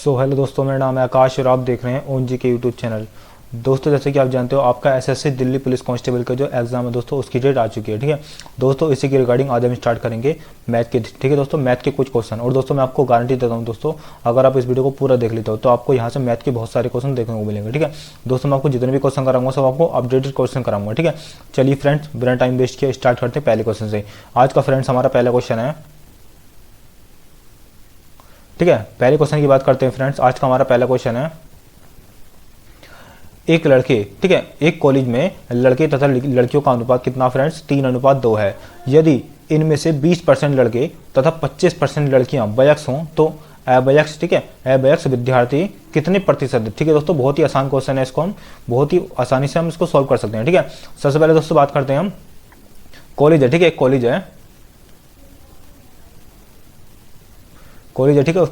Hello दोस्तों, मेरा नाम है आकाश और आप देख रहे हैं ओन जी के यूट्यूब चैनल। दोस्तों, जैसे कि आप जानते हो, आपका एसएससी दिल्ली पुलिस कांस्टेबल का जो एग्ज़ाम है दोस्तों, उसकी डेट आ चुकी है। ठीक है दोस्तों, इसी की रिगार्डिंग आज हम स्टार्ट करेंगे मैथ के। ठीक है दोस्तों, मैथ के कुछ क्वेश्चन। और दोस्तों मैं आपको गारंटी देता हूँ दोस्तों, अगर आप इस वीडियो को पूरा देख लेते हो तो आपको यहाँ से मैथ के बहुत सारे क्वेश्चन देखने को मिलेंगे। ठीक है दोस्तों, मैं आपको जितने भी क्वेश्चन कराऊंगा सब आपको अपडेटेड क्वेश्चन कराऊंगा। ठीक है, चलिए फ्रेंड्स, बिना टाइम वेस्ट किए स्टार्ट करते हैं पहले क्वेश्चन से। आज का फ्रेंड्स हमारा पहला क्वेश्चन है। ठीक है, पहले क्वेश्चन की बात करते हैं फ्रेंड्स। आज का हमारा पहला क्वेश्चन है, एक लड़के, ठीक है, एक कॉलेज में लड़के तथा लड़कियों का अनुपात कितना फ्रेंड्स? 3:2 है। यदि इनमें से 20% लड़के तथा 25% लड़कियां बयक्स हों तो अबयक्स, ठीक है, अबयक्स विद्यार्थी कितने प्रतिशत? ठीक है दोस्तों, बहुत ही आसान क्वेश्चन है, इसको हम बहुत ही आसानी से हम इसको सॉल्व कर सकते हैं। ठीक है, सबसे पहले दोस्तों बात करते हैं हम, कॉलेज है, ठीक है, एक कॉलेज है, ठीक है,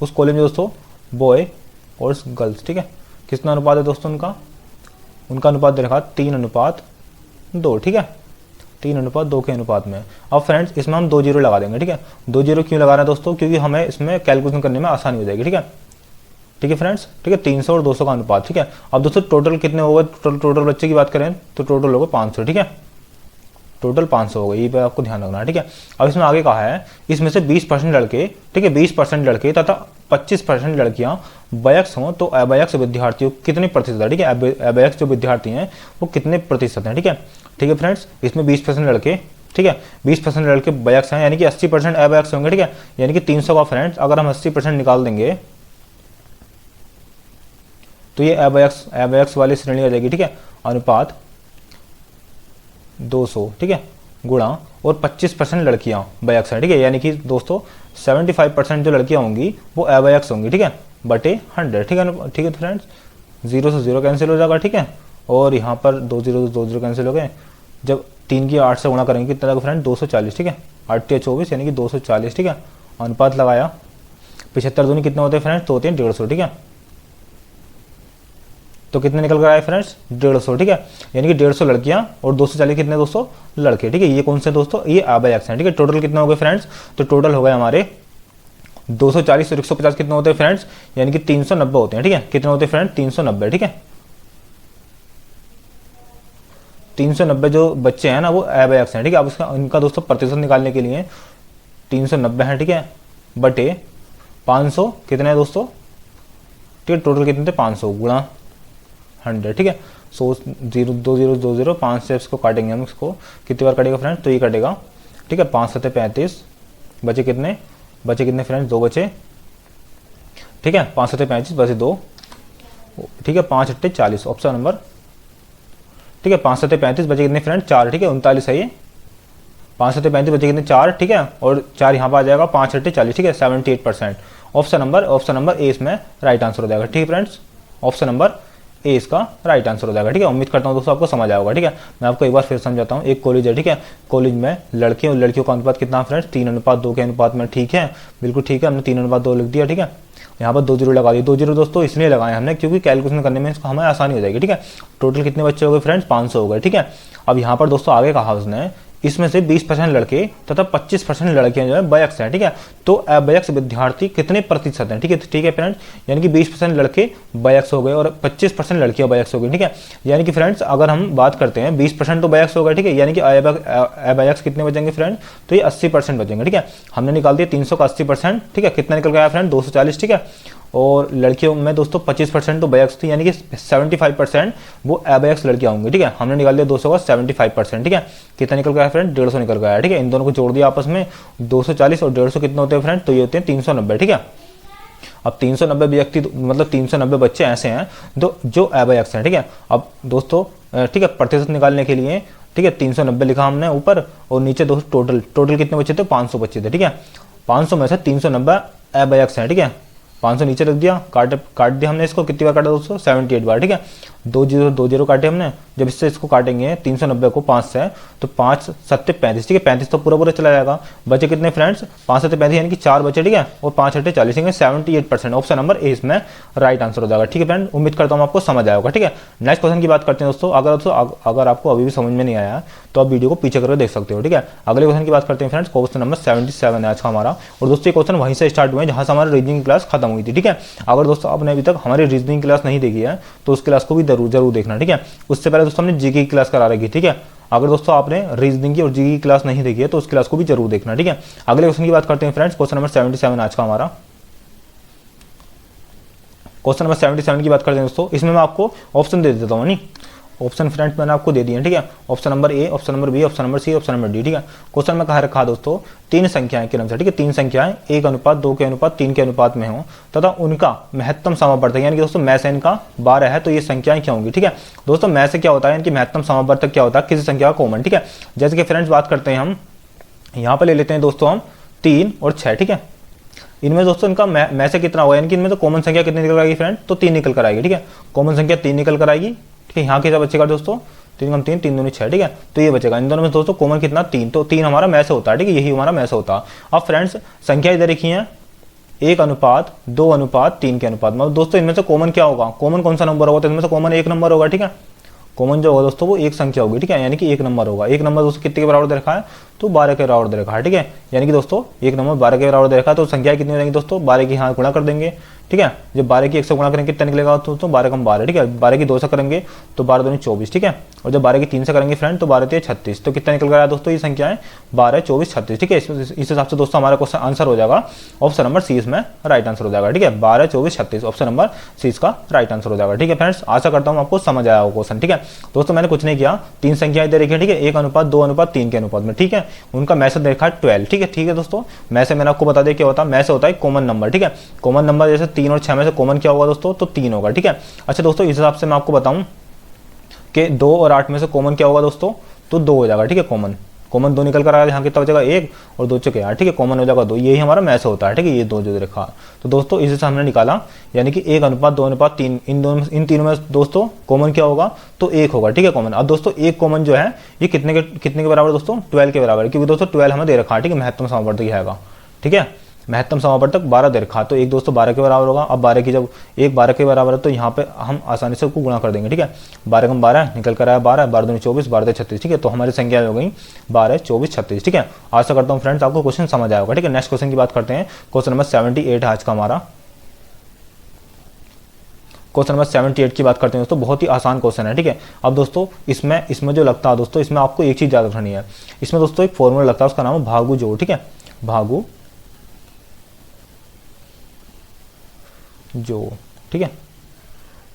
उस कॉलेज में दोस्तों बॉय और गर्ल्स, ठीक है, कितना अनुपात है दोस्तों? उनका अनुपात दे रखा 3:2। ठीक है, 3:2 के अनुपात में। अब फ्रेंड्स इसमें हम 2 जीरो लगा देंगे। ठीक है, 2 जीरो क्यों लगा रहे हैं दोस्तों? क्योंकि हमें इसमें कैलकुलेशन करने में आसानी हो जाएगी। ठीक है फ्रेंड्स, ठीक है, 300 और 200 का अनुपात। ठीक है, अब दोस्तों टोटल कितने हो गए? टोटल बच्चे की बात करें तो टोटल हो गए 500। ठीक है, टोटल 500 हो गए, ये पे आपको ध्यान रखना है। ठीक है, अब इसमें आगे कहा है, इसमें से 20% लड़के, ठीक है, 20% लड़के तथा 25% लड़कियां बयक्स हों तो अबयक्स विद्यार्थियों कितने प्रतिशत है? ठीक है, अबयक्स जो विद्यार्थी हैं वो कितने प्रतिशत हैं? ठीक है फ्रेंड्स, इसमें 20% लड़के, ठीक है, 20% लड़के बयक्स हैं, यानी कि 80% अबयक्स होंगे। ठीक है, यानी कि 300 का फ्रेंड्स अगर हम 80% निकाल देंगे तो ये अबयक्स वाली श्रेणी आ जाएगी। ठीक है, अनुपात 200, ठीक है, गुणा और 25% लड़कियां बयक्स हैं। ठीक है, यानी कि दोस्तों 75% जो लड़कियां होंगी वो अबयक्स होंगी। ठीक है, बटे 100। ठीक है फ्रेंड्स, 0 से 0 कैंसिल हो जाएगा। ठीक है, और यहाँ पर 2 0 कैंसिल हो गए। जब 3 की 8 से गुणा करेंगे कितना लगा फ्रेंड? 240। ठीक है, 8 या 24 यानी कि 240। ठीक है, अनुपात लगाया, 75 दूनी कितने होते हैं फ्रेंड्स? तो होते हैं 150। ठीक है, तो कितने निकल कर आए फ्रेंड्स? 150। ठीक है, यानी कि 150 लड़कियां और 240 कितने दोस्तों? लड़के। ठीक है, ये कौन से दोस्तों? ये अबयक्स हैं। ठीक है, टोटल कितने हो गए फ्रेंड्स? तो टोटल हो गए हमारे 240 और 150 कितने होते हैं फ्रेंड्स? यानी कि 390 होते हैं। ठीक है, कितने होते हैं फ्रेंड? 390। ठीक है, 390 जो बच्चे हैं ना वो अबयक्स हैं। ठीक है, अब उसका इनका दोस्तों प्रतिशत निकालने के लिए 390 है, ठीक है, बटे 500 कितने हैं दोस्तों? ठीक है, टोटल कितने थे? 500 गुणा 100। ठीक है, 2 0 5 से इसको काटेंगे हम, इसको कितनी बार कटेगा फ्रेंड्स? तो ये कटेगा। ठीक है, 5 7 35, बचे कितने फ्रेंड्स? 2 बचे। ठीक है, 5 7 35 बचे 2। ठीक है, 5 8 40, ऑप्शन नंबर। ठीक है, 5 7 35 बचे कितने फ्रेंड्स? 4। ठीक है, 39 है ये। 5 7 35 बचे कितने? 4। ठीक है, और 4 यहाँ पर आ जाएगा, 5 8 40। ठीक है, 78%। ऑप्शन नंबर ए इसमें राइट आंसर हो जाएगा। ठीक है फ्रेंड्स, ऑप्शन नंबर ए इसका राइट आंसर हो जाएगा। ठीक है, उम्मीद करता हूँ दोस्तों आपको समझ आया होगा। ठीक है, मैं आपको एक बार फिर समझाता हूँ। एक कॉलेज है, ठीक है, कॉलेज में लड़के और लड़कियों का अनुपात कितना फ्रेंड्स? 3:2 के अनुपात में। ठीक है, बिल्कुल ठीक है, हमने 3:2 लिख दिया। ठीक है, यहाँ पर 2 जीरो लगा दिए। 2 जीरो दोस्तों इसलिए लगाए हमने क्योंकि कैलकुलेशन करने में इसको हमें आसानी हो जाएगी। ठीक है, टोटल कितने बच्चे हो गए फ्रेंड्स? 500 हो गए। ठीक है, अब यहाँ पर दोस्तों आगे कहा उसने, इसमें से 20% लड़के तथा 25% लड़कियां जो है बयक्स हैं। ठीक है, तो अबयक्स विद्यार्थी कितने प्रतिशत हैं? ठीक है फ्रेंड्स, यानी कि 20% लड़के बयक्स हो गए और 25% लड़कियां बयक्स हो गई। ठीक है, यानी कि फ्रेंड्स अगर हम बात करते हैं 20% तो बयक्स हो गए। ठीक है, यानी कि अबयक्स कितने बचेंगे फ्रेंड? तो ये 80% बचेंगे। ठीक है, हमने निकाल दिया 300 का 80%। ठीक है, कितना निकल गया फ्रेंड? 240। ठीक है, और लड़कियों में दोस्तों 25% तो बयक्स थी, यानी कि 75% वो अबयक्स लड़कियां होंगी। ठीक है, हमने निकाल दिया 200 का 75%। ठीक है, कितना निकल गया फ्रेंड? 150 निकल गया है। ठीक है, इन दोनों को जोड़ दिया आपस में, 240 और 150 कितने होते हैं फ्रेंड? तो ये होते हैं 390। ठीक है, अब 390 व्यक्ति मतलब 390 बच्चे ऐसे हैं जो अबयक्स हैं। ठीक है, अब दोस्तों ठीक है, प्रतिशत निकालने के लिए, ठीक है, 390 लिखा हमने ऊपर और नीचे दोस्तों टोटल कितने बच्चे थे? 500 बच्चे थे। ठीक है, 500 में से 390 अबयक्स हैं। ठीक है, 500 नीचे रख दिया, काट दिया हमने इसको। कितनी बार काटा दोस्तों? 78 बार। ठीक है, 2 जीरो काटे हमने। जब इससे इसको काटेंगे 390 को 5 से, तो 5 7 35। ठीक है, 35 तो पूरा चला जाएगा। बचे कितने फ्रेंड्स? 5 7 35 यानी कि 4 बचे। ठीक है, और 5 8 40 78%। ऑप्शन नंबर ए इसमें राइट आंसर हो जाएगा। ठीक है फ्रेंड, उम्मीद करता हूँ आपको समझ आया होगा। ठीक है, नेक्स्ट क्वेश्चन की बात करते हैं दोस्तों। अगर आपको अभी भी समझ में नहीं आया तो आप वीडियो को पीछे करके देख सकते हो। ठीक है, अगले क्वेश्चन की बात करते हैं फ्रेंड्स। क्वेश्चन नंबर 77 है आज का हमारा। और दोस्तों ये क्वेश्चन वहीं से स्टार्ट हुए जहां से हमारा रीजनिंग क्लास खत्म हुई थी, ठीक है। अगर दोस्तों आपने अभी तक हमारी रीजनिंग क्लास नहीं देखी है तो उस क्लास को भी जरूर देखना, ठीक है। उससे पहले दोस्तों हमने जीके की क्लास करा रखी, ठीक है। अगर दोस्तों आपने रीजनिंग की और जीके की क्लास नहीं देखी है तो उस क्लास को भी जरूर देखना, ठीक है। अगले क्वेश्चन की बात करते हैं फ्रेंड्स, क्वेश्चन नंबर 77 आज का हमारा। क्वेश्चन नंबर 77 की बात करते हैं दोस्तों। इसमें मैं आपको ऑप्शन दे देता हूँ, नहीं ऑप्शन फ्रेंड्स मैंने आपको दे दिए हैं, ठीक है। Option number A, option number B, option number C, option number D, ठीक है। क्वेश्चन में कहा रखा दोस्तों, तीन संख्याएं के नाम से, ठीक है, तीन संख्याएं 1:2 के अनुपात 3 के अनुपात में हो तथा उनका महत्तम समावर्तक, यानी कि दोस्तों मैं से इनका 12 है तो ये संख्याएं क्या होंगी, ठीक है। दोस्तों मैं से क्या होता है, इनकी महत्तम समावर्तक क्या होता है, किसी संख्या का कॉमन, ठीक है। जैसे कि फ्रेंड्स बात करते हैं हम यहाँ पर ले लेते हैं दोस्तों हम 3 और 6, ठीक है। इनमें दोस्तों इनका मैं से कितना होगा, यानी कि इनमें तो कॉमन संख्या कितनी निकल आएगी फ्रेंड, तो 3 निकल कर आएगी, ठीक है। कॉमन संख्या 3 निकल कर आएगी, ठीक है। यहाँ क्या बचेगा दोस्तों, 3 कम 3, 3 दूनी 6, ठीक है। तो ये बचेगा इन दोनों में दोस्तों कॉमन कितना 3, तो 3 हमारा मैं से होता है, ठीक है। यही हमारा मैं से होता है। अब फ्रेंड्स संख्या इधर लिखी है 1:2:3 के अनुपात में। दोस्तों इनमें से कॉमन क्या होगा, कॉमन कौन सा नंबर होगा, तो इनमें से कॉमन 1 नंबर होगा, ठीक है। कॉमन जो होगा दोस्तों वो एक संख्या होगी, ठीक है, यानी कि 1 नंबर होगा। 1 नंबर दोस्तों कितने के बराबर दे रखा है, तो 12 के बराबर दे रखा है, ठीक है। यानी कि दोस्तों 1 नंबर 12 के बराबर दे रखा है, तो संख्या कितनी हो जाएगी दोस्तों, 12 की यहाँ गुणा कर देंगे, ठीक है। जब 12 की 1 से गुणा करेंगे कितना निकलेगा दोस्तों, 12 कम 12, ठीक है। 12 की 2 से करेंगे तो 12 दूनी 24, ठीक है। और जब 12 की 3 से करेंगे फ्रेंड तो 12 3 36, तो कितना निकल गया दोस्तों, ये संख्या है 12 24 36, ठीक है। इस हिसाब से दोस्तों हमारा क्वेश्चन आंसर हो जाएगा ऑप्शन नंबर सी इसमें राइट आंसर हो जाएगा, ठीक है। 12 24 36 ऑप्शन नंबर सी इसका राइट आंसर हो जाएगा, ठीक है फ्रेंड्स। आशा करता हूँ आपको समझ आया हो क्वेश्चन, ठीक है। दोस्तों मैंने कुछ नहीं किया, तीन संख्याएं दे रखी है, ठीक है, 1:2:3 के अनुपात में, ठीक है। उनका मैसेज देखा 12, ठीक है, ठीक है दोस्तों। मैसेज मैंने आपको बता दिया क्या होता है, मैसेज होता है कॉमन नंबर, ठीक है। कॉमन नंबर जैसे 3 और 6 में से कॉमन क्या होगा दोस्तों, तो 3 होगा, ठीक है। अच्छा दोस्तों इस हिसाब से मैं आपको बताऊं कि 2 और 8 में से कॉमन क्या होगा दोस्तों, तो 2 हो जाएगा, ठीक है। कॉमन 2 निकल कर आएगा, यहाँ कितना बचेगा 1 और 2 चुके 8, ठीक है। कॉमन हो जाएगा 2, यही हमारा मैच होता है, ठीक है। ये 2 जो रखा, तो दोस्तों इसी से हमने निकाला, यानी कि 1:2:3, इन तीनों में दोस्तों कॉमन क्या होगा, तो 1 होगा, ठीक है, कॉमन। अब दोस्तों एक कॉमन जो है ये कितने के बराबर दोस्तों, 12 के बराबर, क्योंकि दोस्तों 12 हमें दे रखा है, ठीक है, महत्तम समावर्तक है, ठीक है। महत्तम समावर्तक 12 दे रखा, तो एक दोस्तों 12 के बराबर होगा। अब 12 की जब एक 12 के बराबर है तो यहाँ पे हम आसानी से उसको गुणा कर देंगे, ठीक है। 12 कम 12 निकल कर आया 12, 12 दूनी 24, 12 36, ठीक है। तो हमारी संख्या हो गई 12 24 36, ठीक है। आशा करता हूँ फ्रेंड्स आपको क्वेश्चन समझ आया होगा, ठीक है। नेक्स्ट क्वेश्चन की बात करते हैं, क्वेश्चन नंबर 78 आज का हमारा। क्वेश्चन नंबर 78 की बात करते हैं दोस्तों, बहुत ही आसान क्वेश्चन है, ठीक है। अब दोस्तों इसमें जो लगता है दोस्तों, इसमें आपको एक चीज याद रखनी है। इसमें दोस्तों एक फॉर्मूला लगता है, उसका नाम है भागु जोड़, ठीक है, भागु जो, ठीक है।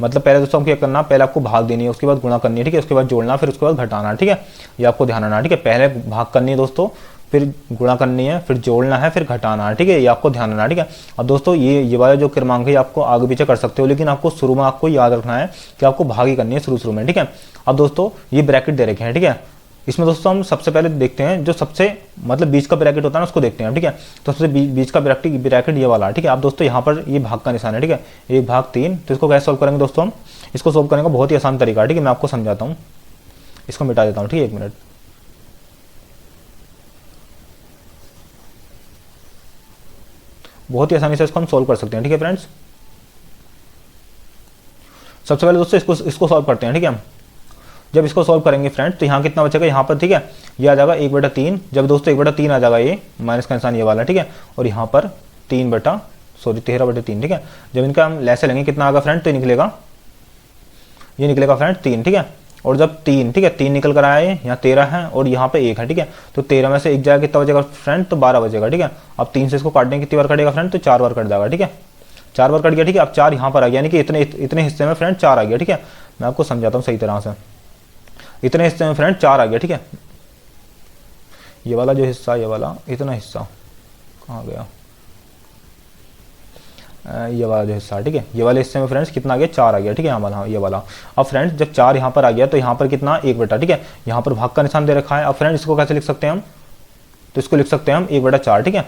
मतलब पहले दोस्तों हम क्या करना, पहले आपको भाग देनी है, उसके बाद गुणा करनी है, ठीक है। उसके बाद जोड़ना, फिर उसके बाद घटाना, ठीक है। ये आपको ध्यान रखना, ठीक है। पहले भाग करनी है दोस्तों, फिर गुणा करनी है, फिर जोड़ना है, फिर घटाना है, ठीक है। ये आपको ध्यान रखना, ठीक है। अब दोस्तों ये वाला जो क्रमांक है आपको आगे पीछे कर सकते हो, लेकिन आपको शुरू में आपको याद रखना है कि आपको भाग ही करनी है शुरू में, ठीक है। अब दोस्तों ये ब्रैकेट दे रखे हैं, ठीक है। इसमें दोस्तों हम सबसे पहले देखते हैं जो सबसे मतलब बीच का ब्रैकेट होता है ना, उसको देखते हैं, ठीक है। तो सबसे बीच का ब्रैकेट ये वाला, ठीक है। अब दोस्तों यहाँ पर ये भाग का निशान है, ठीक है, 1/3। तो इसको कैसे सॉल्व करेंगे दोस्तों हम, इसको सॉल्व करने का बहुत ही आसान तरीका है, ठीक है। मैं आपको समझाता हूँ, इसको मिटा देता हूँ, ठीक है, 1 मिनट। बहुत ही आसानी से इसको हम सॉल्व कर सकते हैं, ठीक है फ्रेंड्स। सबसे पहले दोस्तों इसको सॉल्व करते हैं, ठीक है। जब इसको सॉल्व करेंगे फ्रेंड्स तो यहाँ कितना बचेगा, यहाँ पर, ठीक है, ये आ जाएगा 1/3। जब दोस्तों 1/3 आ जाएगा, ये माइनस का निशान ये वाला, ठीक है। और यहाँ पर 13/3, ठीक है। जब इनका हम लैसे लेंगे कितना आएगा फ्रेंड, तो निकलेगा, ये निकलेगा फ्रेंड 3, ठीक है। और जब 3, ठीक है, 3 निकल कर आया, यहाँ 13 है और यहाँ पे 1 है, ठीक है। तो 13 में से 1 जाएगा, कितना बचेगा फ्रेंड, तो 12 बचेगा, ठीक है। अब 3 से इसको काटने कितनी बार कटेगा फ्रेंड, तो 4 बार कट जाएगा, ठीक है। 4 बार कट गया, ठीक है। अब 4 यहाँ पर आ गया, यानी कि इतने हिस्से में फ्रेंड 4 आ गया, ठीक है। मैं आपको समझाता हूँ सही तरह से, इतने हिस्से में फ्रेंड 4 आ गया, ठीक है। ये वाला जो हिस्सा, ये वाला इतना हिस्सा कहाँ गया, ये वाला जो हिस्सा, ठीक है, ये वाले हिस्से में फ्रेंड्स कितना आ गया, 4 आ गया, ठीक है, यहाँ वाला, ये वाला। अब फ्रेंड्स जब 4 यहाँ पर आ गया तो यहाँ पर कितना 1/, ठीक है। यहाँ पर भाग का निशान दे रखा है। अब फ्रेंड्स इसको कैसे लिख सकते हैं हम, तो इसको लिख सकते हैं हम 1/4, ठीक है।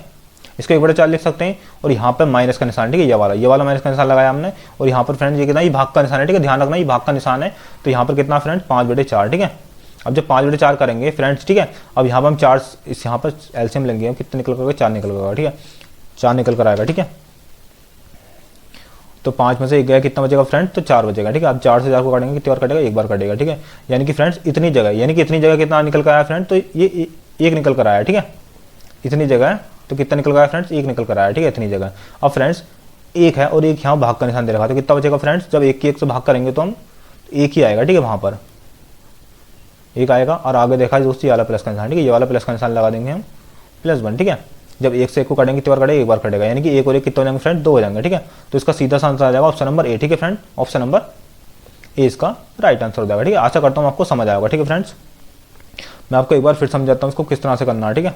इसको 1/4 लिख सकते हैं। और यहाँ पर माइनस का निशान, ठीक है, ये वाला माइनस का निशान लगाया हमने। और यहाँ पर फ्रेंड्स ये कितना, ये भाग का निशान है, ठीक है, ध्यान रखना ये भाग का निशान है। तो यहाँ पर कितना फ्रेंड्स 5/4, ठीक है। अब जब 5/4 करेंगे फ्रेंड्स, ठीक है, अब यहाँ पर हम 4 इस यहाँ पर एलसीएम लेंगे, कितने निकल कर 4 निकल कर, ठीक है, 4 निकल कर आएगा, ठीक है। तो 5 में से 1 गया, कितना बचेगा फ्रेंड, तो 4 बचेगा, ठीक है। अब 4 से 4 को काटेंगे, कितनी बार कटेगा, 1 बार कटेगा, ठीक है। यानी कि फ्रेंड्स इतनी जगह कितना निकल कर आया फ्रेंड, तो ये 1 निकल कर आया, ठीक है। इतनी जगह तो कितना निकल कर आया फ्रेंड्स, 1 निकल कर आया, ठीक है, इतनी जगह। अब फ्रेंड्स एक है और एक यहाँ भाग का निशान दे रखा है, तो कितना बचेगा फ्रेंड्स, जब एक की एक से भाग करेंगे तो हम एक ही आएगा, ठीक है, वहाँ पर एक आएगा। और आगे देखा है दोस्तों ये वाला प्लस का निशान, ठीक है, ये वाला प्लस का निशान लगा देंगे हम, +1, ठीक है। जब एक से एक को काटेंगे कितनी बार कटेगा, एक बार कटेगा, यानी कि एक और एक कितने हो जाएंगे फ्रेंड, 2 हो जाएंगे, ठीक है। तो इसका सीधा सा आंसर आ जाएगा ऑप्शन नंबर ए, ठीक है फ्रेंड, ऑप्शन नंबर ए इसका राइट आंसर हो जाएगा, ठीक है। आशा करता हूँ आपको समझ आएगा, ठीक है फ्रेंड्स। मैं आपको एक बार फिर समझाता हूँ इसको किस तरह से करना है, ठीक है।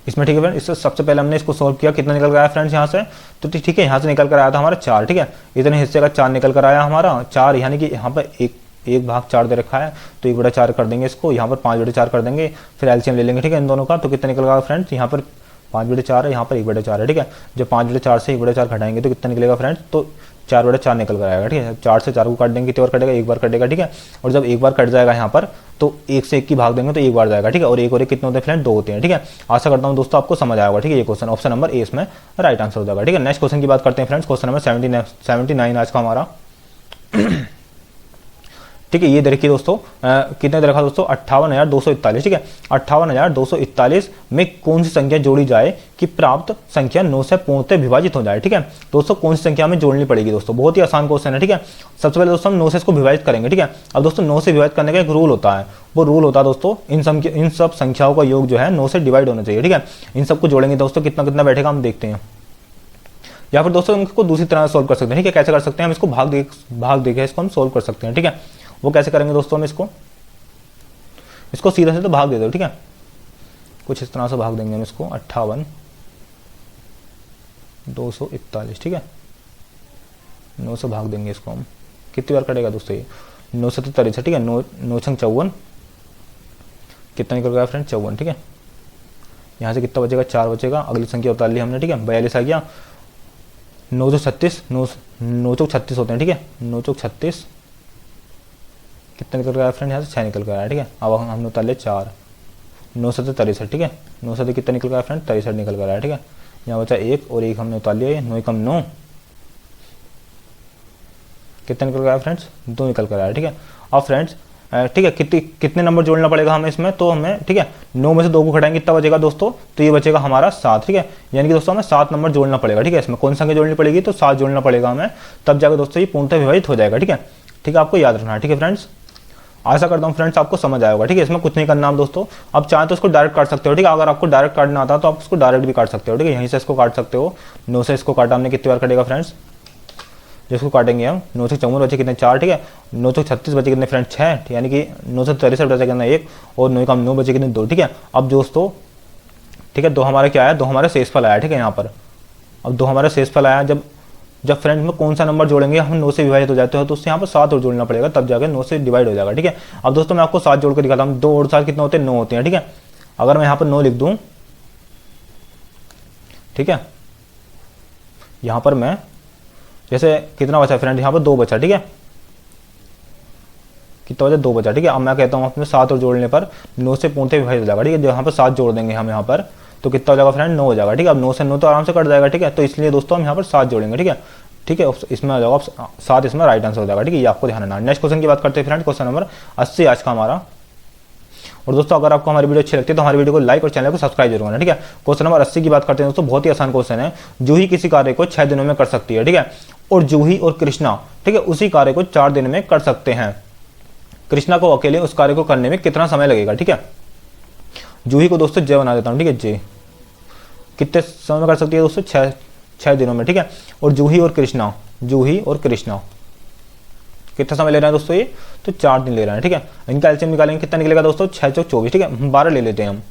इसमें ठीक है फ्रेंड, इससे सबसे पहले हमने इसको सोल्व किया, कितना निकल कर आया फ्रेंड्स यहाँ से, तो ठीक है, यहाँ से निकल कर आया था हमारा 4, ठीक है। इतने हिस्से का 4 निकल कर आया हमारा 4, यानी कि यहाँ पर एक भाग 4 दे रखा है, तो 1/4 कर देंगे इसको, यहाँ पर 5/4 कर देंगे, फिर एलसीएम ले लेंगे, ठीक है, इन दोनों का। तो कितना निकल गया फ्रेंड्स, यहाँ पर 5/4 है, यहाँ पर 1/4 है, ठीक है। जब 5/4 से 1/4 घटाएंगे तो कितना निकलेगा फ्रेंड्स, तो 4/4 निकल कर आएगा, ठीक है। 4 से 4 को काट देंगे, कितनी बार कटेगा, एक बार कटेगा, ठीक है। और जब एक बार कट जाएगा यहाँ पर, तो 1 से 1 की भाग देंगे तो एक बार जाएगा, ठीक है। और एक कितने होते हैं फ्रेंड, 2 होते हैं, ठीक है। आशा करता हूँ दोस्तों आपको समझ आएगा, ठीक है। ये क्वेश्चन ऑप्शन नंबर ए इसमें राइट आंसर हो जाएगा, ठीक है। नेक्स्ट क्वेश्चन की बात करते हैं फ्रेंड्स, क्वेश्चन नंबर 79 आज का हमारा ठीक है। ये देखिए दोस्तों कितने दे रखा दोस्तों, 58,241, ठीक है। 58,241 में कौन सी संख्या जोड़ी जाए कि प्राप्त संख्या 9 से पूर्णतः विभाजित हो जाए, ठीक है। दोस्तों कौन सी संख्या हमें जोड़नी पड़ेगी दोस्तों, बहुत ही आसान क्वेश्चन है, ठीक है। सबसे पहले दोस्तों हम 9 से इसको विभाजित करेंगे, ठीक है। अब दोस्तों 9 से विभाजित करने का एक रूल होता है, वो रूल होता है दोस्तों, इन सब संख्याओं का योग जो है 9 से डिवाइड होना चाहिए, ठीक है। इन सबको जोड़ेंगे दोस्तों कितना कितना बैठेगा हम देखते हैं। या फिर दोस्तों इनको दूसरी तरह से सोल्व कर सकते हैं, ठीक है। कैसे कर सकते हैं हम इसको, भाग देके इसको हम सोल्व कर सकते हैं, ठीक है। वो कैसे करेंगे दोस्तों, हम इसको सीधा से तो भाग दे दो, ठीक है। कुछ इस तरह से भाग देंगे हम इसको, 58,241, ठीक है। 9 से भाग देंगे इसको हम, कितनी बार कटेगा दोस्तों ये, 9 से 43, ठीक है। 9 6 54, कितना निकल गया फ्रेंड, 54, ठीक है। यहाँ से कितना बचेगा, 4 बचेगा, अगली संख्या उतार ली हमने, ठीक है। 42 आ गया, 9 36, 9 36 होते हैं, ठीक है। 9 36 कितना निकल गया फ्रेंड, यहाँ से 6 निकल गया है, ठीक है। अब हमने उतार लिया 4, 9 से 63, ठीक है। 9 से कितना निकल गया फ्रेंड, 63 निकल गया है, ठीक है। यहाँ बचा 1 और 1 हमने उतार लिया, 9 कम 9, कितना निकल गया फ्रेंड्स, 2 निकल कर आया है, ठीक है। अब फ्रेंड्स ठीक है, कितने नंबर जोड़ना पड़ेगा हमें इसमें, तो हमें ठीक है 9 में से 2 को घटाएंगे कितना बचेगा दोस्तों, तो ये बचेगा हमारा 7, ठीक है। यानी कि दोस्तों हमें 7 नंबर जोड़ना पड़ेगा, ठीक है। इसमें कौन संख्या जोड़नी पड़ेगी, तो 7 जोड़ना पड़ेगा हमें, तब जाकर दोस्तों ये पूर्णतः विभाजित हो जाएगा, ठीक है। ठीक है, आपको याद रखना है, ठीक है फ्रेंड्स। आशा करता हूँ फ्रेंड्स आपको समझ आया होगा, ठीक है। इसमें कुछ नहीं करना आप दोस्तों, आप चाहें तो इसको डायरेक्ट काट सकते हो, ठीक है। अगर आपको डायरेक्ट काटना आता है तो आप इसको डायरेक्ट भी काट सकते हो, ठीक है। यहीं से इसको काट सकते हो, 9 से इसको काटा हमने, कितनी बार कटेगा फ्रेंड्स, जिसको काटेंगे हम 9 से 54 बचे कितने, 4, ठीक है। 9 से 36 बचे कितने फ्रेंड, 6, यानी कि 9 से 63 बचे कितना 1, और 9 कम 9 बचे कितने 2, ठीक है। अब दोस्तों ठीक है 2 हमारे क्या आया, 2 हमारे शेषफल आया, ठीक है। यहाँ पर अब 2 हमारा शेषफल आया, जब फ्रेंड में कौन सा नंबर जोड़ेंगे हम 9 से विभाजित हो जाते हो, तो उससे यहाँ पर 7 और जोड़ना पड़ेगा, तब जाकर 9 से डिवाइड हो जाएगा, ठीक है। अब दोस्तों मैं आपको 7 जोड़ के दिखाता हूँ, 2 और 7 कितने होते हैं, 9 होते हैं, ठीक है। अगर मैं यहाँ पर 9 लिख दूँ, ठीक है, यहाँ पर मैं जैसे कितना बचा फ्रेंड, यहाँ पर 2 बचा, ठीक है। कितना बचा, 2 बचा, ठीक है। अब मैं कहता हूँ अपने 7 और जोड़ने पर 9 से पूर्णतः विभाजित हो जाएगा, ठीक है। यहाँ पर 7 जोड़ देंगे हम यहाँ पर, तो कितना हो जाएगा फ्रेंड, 9 हो जाएगा, ठीक है। अब 9 से 9 तो आराम से कट जाएगा, ठीक है। तो इसलिए दोस्तों हम यहाँ पर 7 जोड़ेंगे, ठीक है। ठीक है, इसमें आ जाएगा 7, इसमें राइट आंसर हो जाएगा, ठीक है। ये आपको ध्यान रखना है। नेक्स्ट क्वेश्चन की बात करते हैं फ्रेंड, क्वेश्चन नंबर 80 आज का हमारा। और दोस्तों अगर आपको हमारी वीडियो अच्छी लगती है तो हमारी वीडियो को लाइक और चैनल को सब्सक्राइब जरूर करना, ठीक है। क्वेश्चन नंबर 80 की बात करते हैं दोस्तों, बहुत ही आसान क्वेश्चन है। जूही किसी कार्य को 6 दिनों में कर सकती है, ठीक है। और जूही और कृष्णा, ठीक है, उसी कार्य को 4 दिन में कर सकते हैं। कृष्णा को अकेले उस कार्य को करने में कितना समय लगेगा, ठीक है। जूही को दोस्तों जय बना देता हूँ, ठीक है। जय कितने समय में कर सकती है दोस्तों, 6 दिनों में, ठीक है। और जूही और कृष्णा कितना समय ले रहे हैं दोस्तों, ये तो 4 दिन ले रहे हैं, ठीक है। इनका एलसीएम निकालेंगे, कितना निकलेगा दोस्तों, 6 चौक 24, ठीक है। 12 ले लेते हैं हम,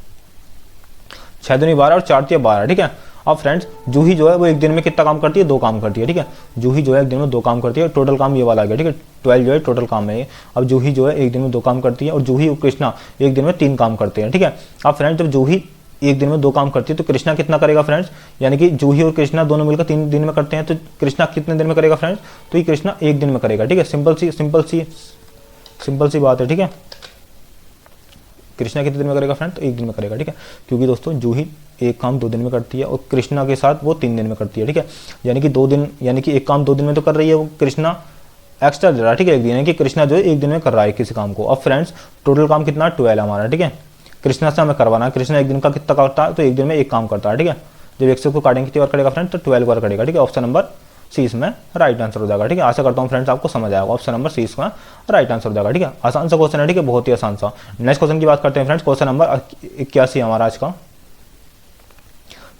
6 दूनी 12 और 4 तिया 12, ठीक है। अब फ्रेंड्स जूही जो है वो एक दिन में कितना काम करती है, 2 काम करती है, ठीक है। जूही जो है एक दिन में 2 काम करती है, टोटल काम ये वाला आ गया, ठीक है। 12 जो है टोटल काम है ये। अब जूही जो है एक दिन में 2 काम करती है, और जूही और कृष्णा एक दिन में 3 काम करते हैं, ठीक है। अब फ्रेंड्स जब जूही एक दिन में 2 काम करती है तो कृष्णा कितना करेगा फ्रेंड्स, यानी कि जूही और कृष्णा दोनों मिलकर 3 दिन में करते हैं, तो कृष्णा कितने दिन में करेगा फ्रेंड्स, तो ये कृष्णा 1 दिन में करेगा, ठीक है। सिंपल सी बात है, ठीक है। कृष्णा कितने दिन में करेगा फ्रेंड, तो 1 दिन में करेगा, ठीक है, क्योंकि दोस्तों जूही एक काम 2 दिन में करती है और कृष्णा के साथ वो 3 दिन में करती है, ठीक है, यानी कि 2 दिन, यानी कि एक काम 2 दिन में तो कर रही है वो कृष्णा, एक्स्ट्रा दे रहा है, ठीक है, 1 दिन, यानी कि कृष्णा जो है 1 दिन में कर रहा है किसी काम को। अब फ्रेंड्स टोटल काम कितना 12 हमारा, ठीक है, कृष्णा से हमें करवाना है, कृष्णा 1 दिन का कितना करता है, तो 1 दिन में 1 काम करता है, ठीक है, जब 100 को काटेंगे कितनी बार करेगा फ्रेंड, तो 12 बार करेगा, ठीक है, ऑप्शन नंबर सी इसमें राइट आंसर हो जाएगा, ठीक है। आशा करता हूँ फ्रेंड्स आपको समझ आएगा, ऑप्शन नंबर सी इसमें राइट आंसर हो जाएगा, ठीक है, आसान सा क्वेश्चन है, ठीक है, बहुत ही आसान सा। नेक्स्ट क्वेश्चन की बात करते हैं फ्रेंड्स, क्वेश्चन नंबर 81 हमारा आज का,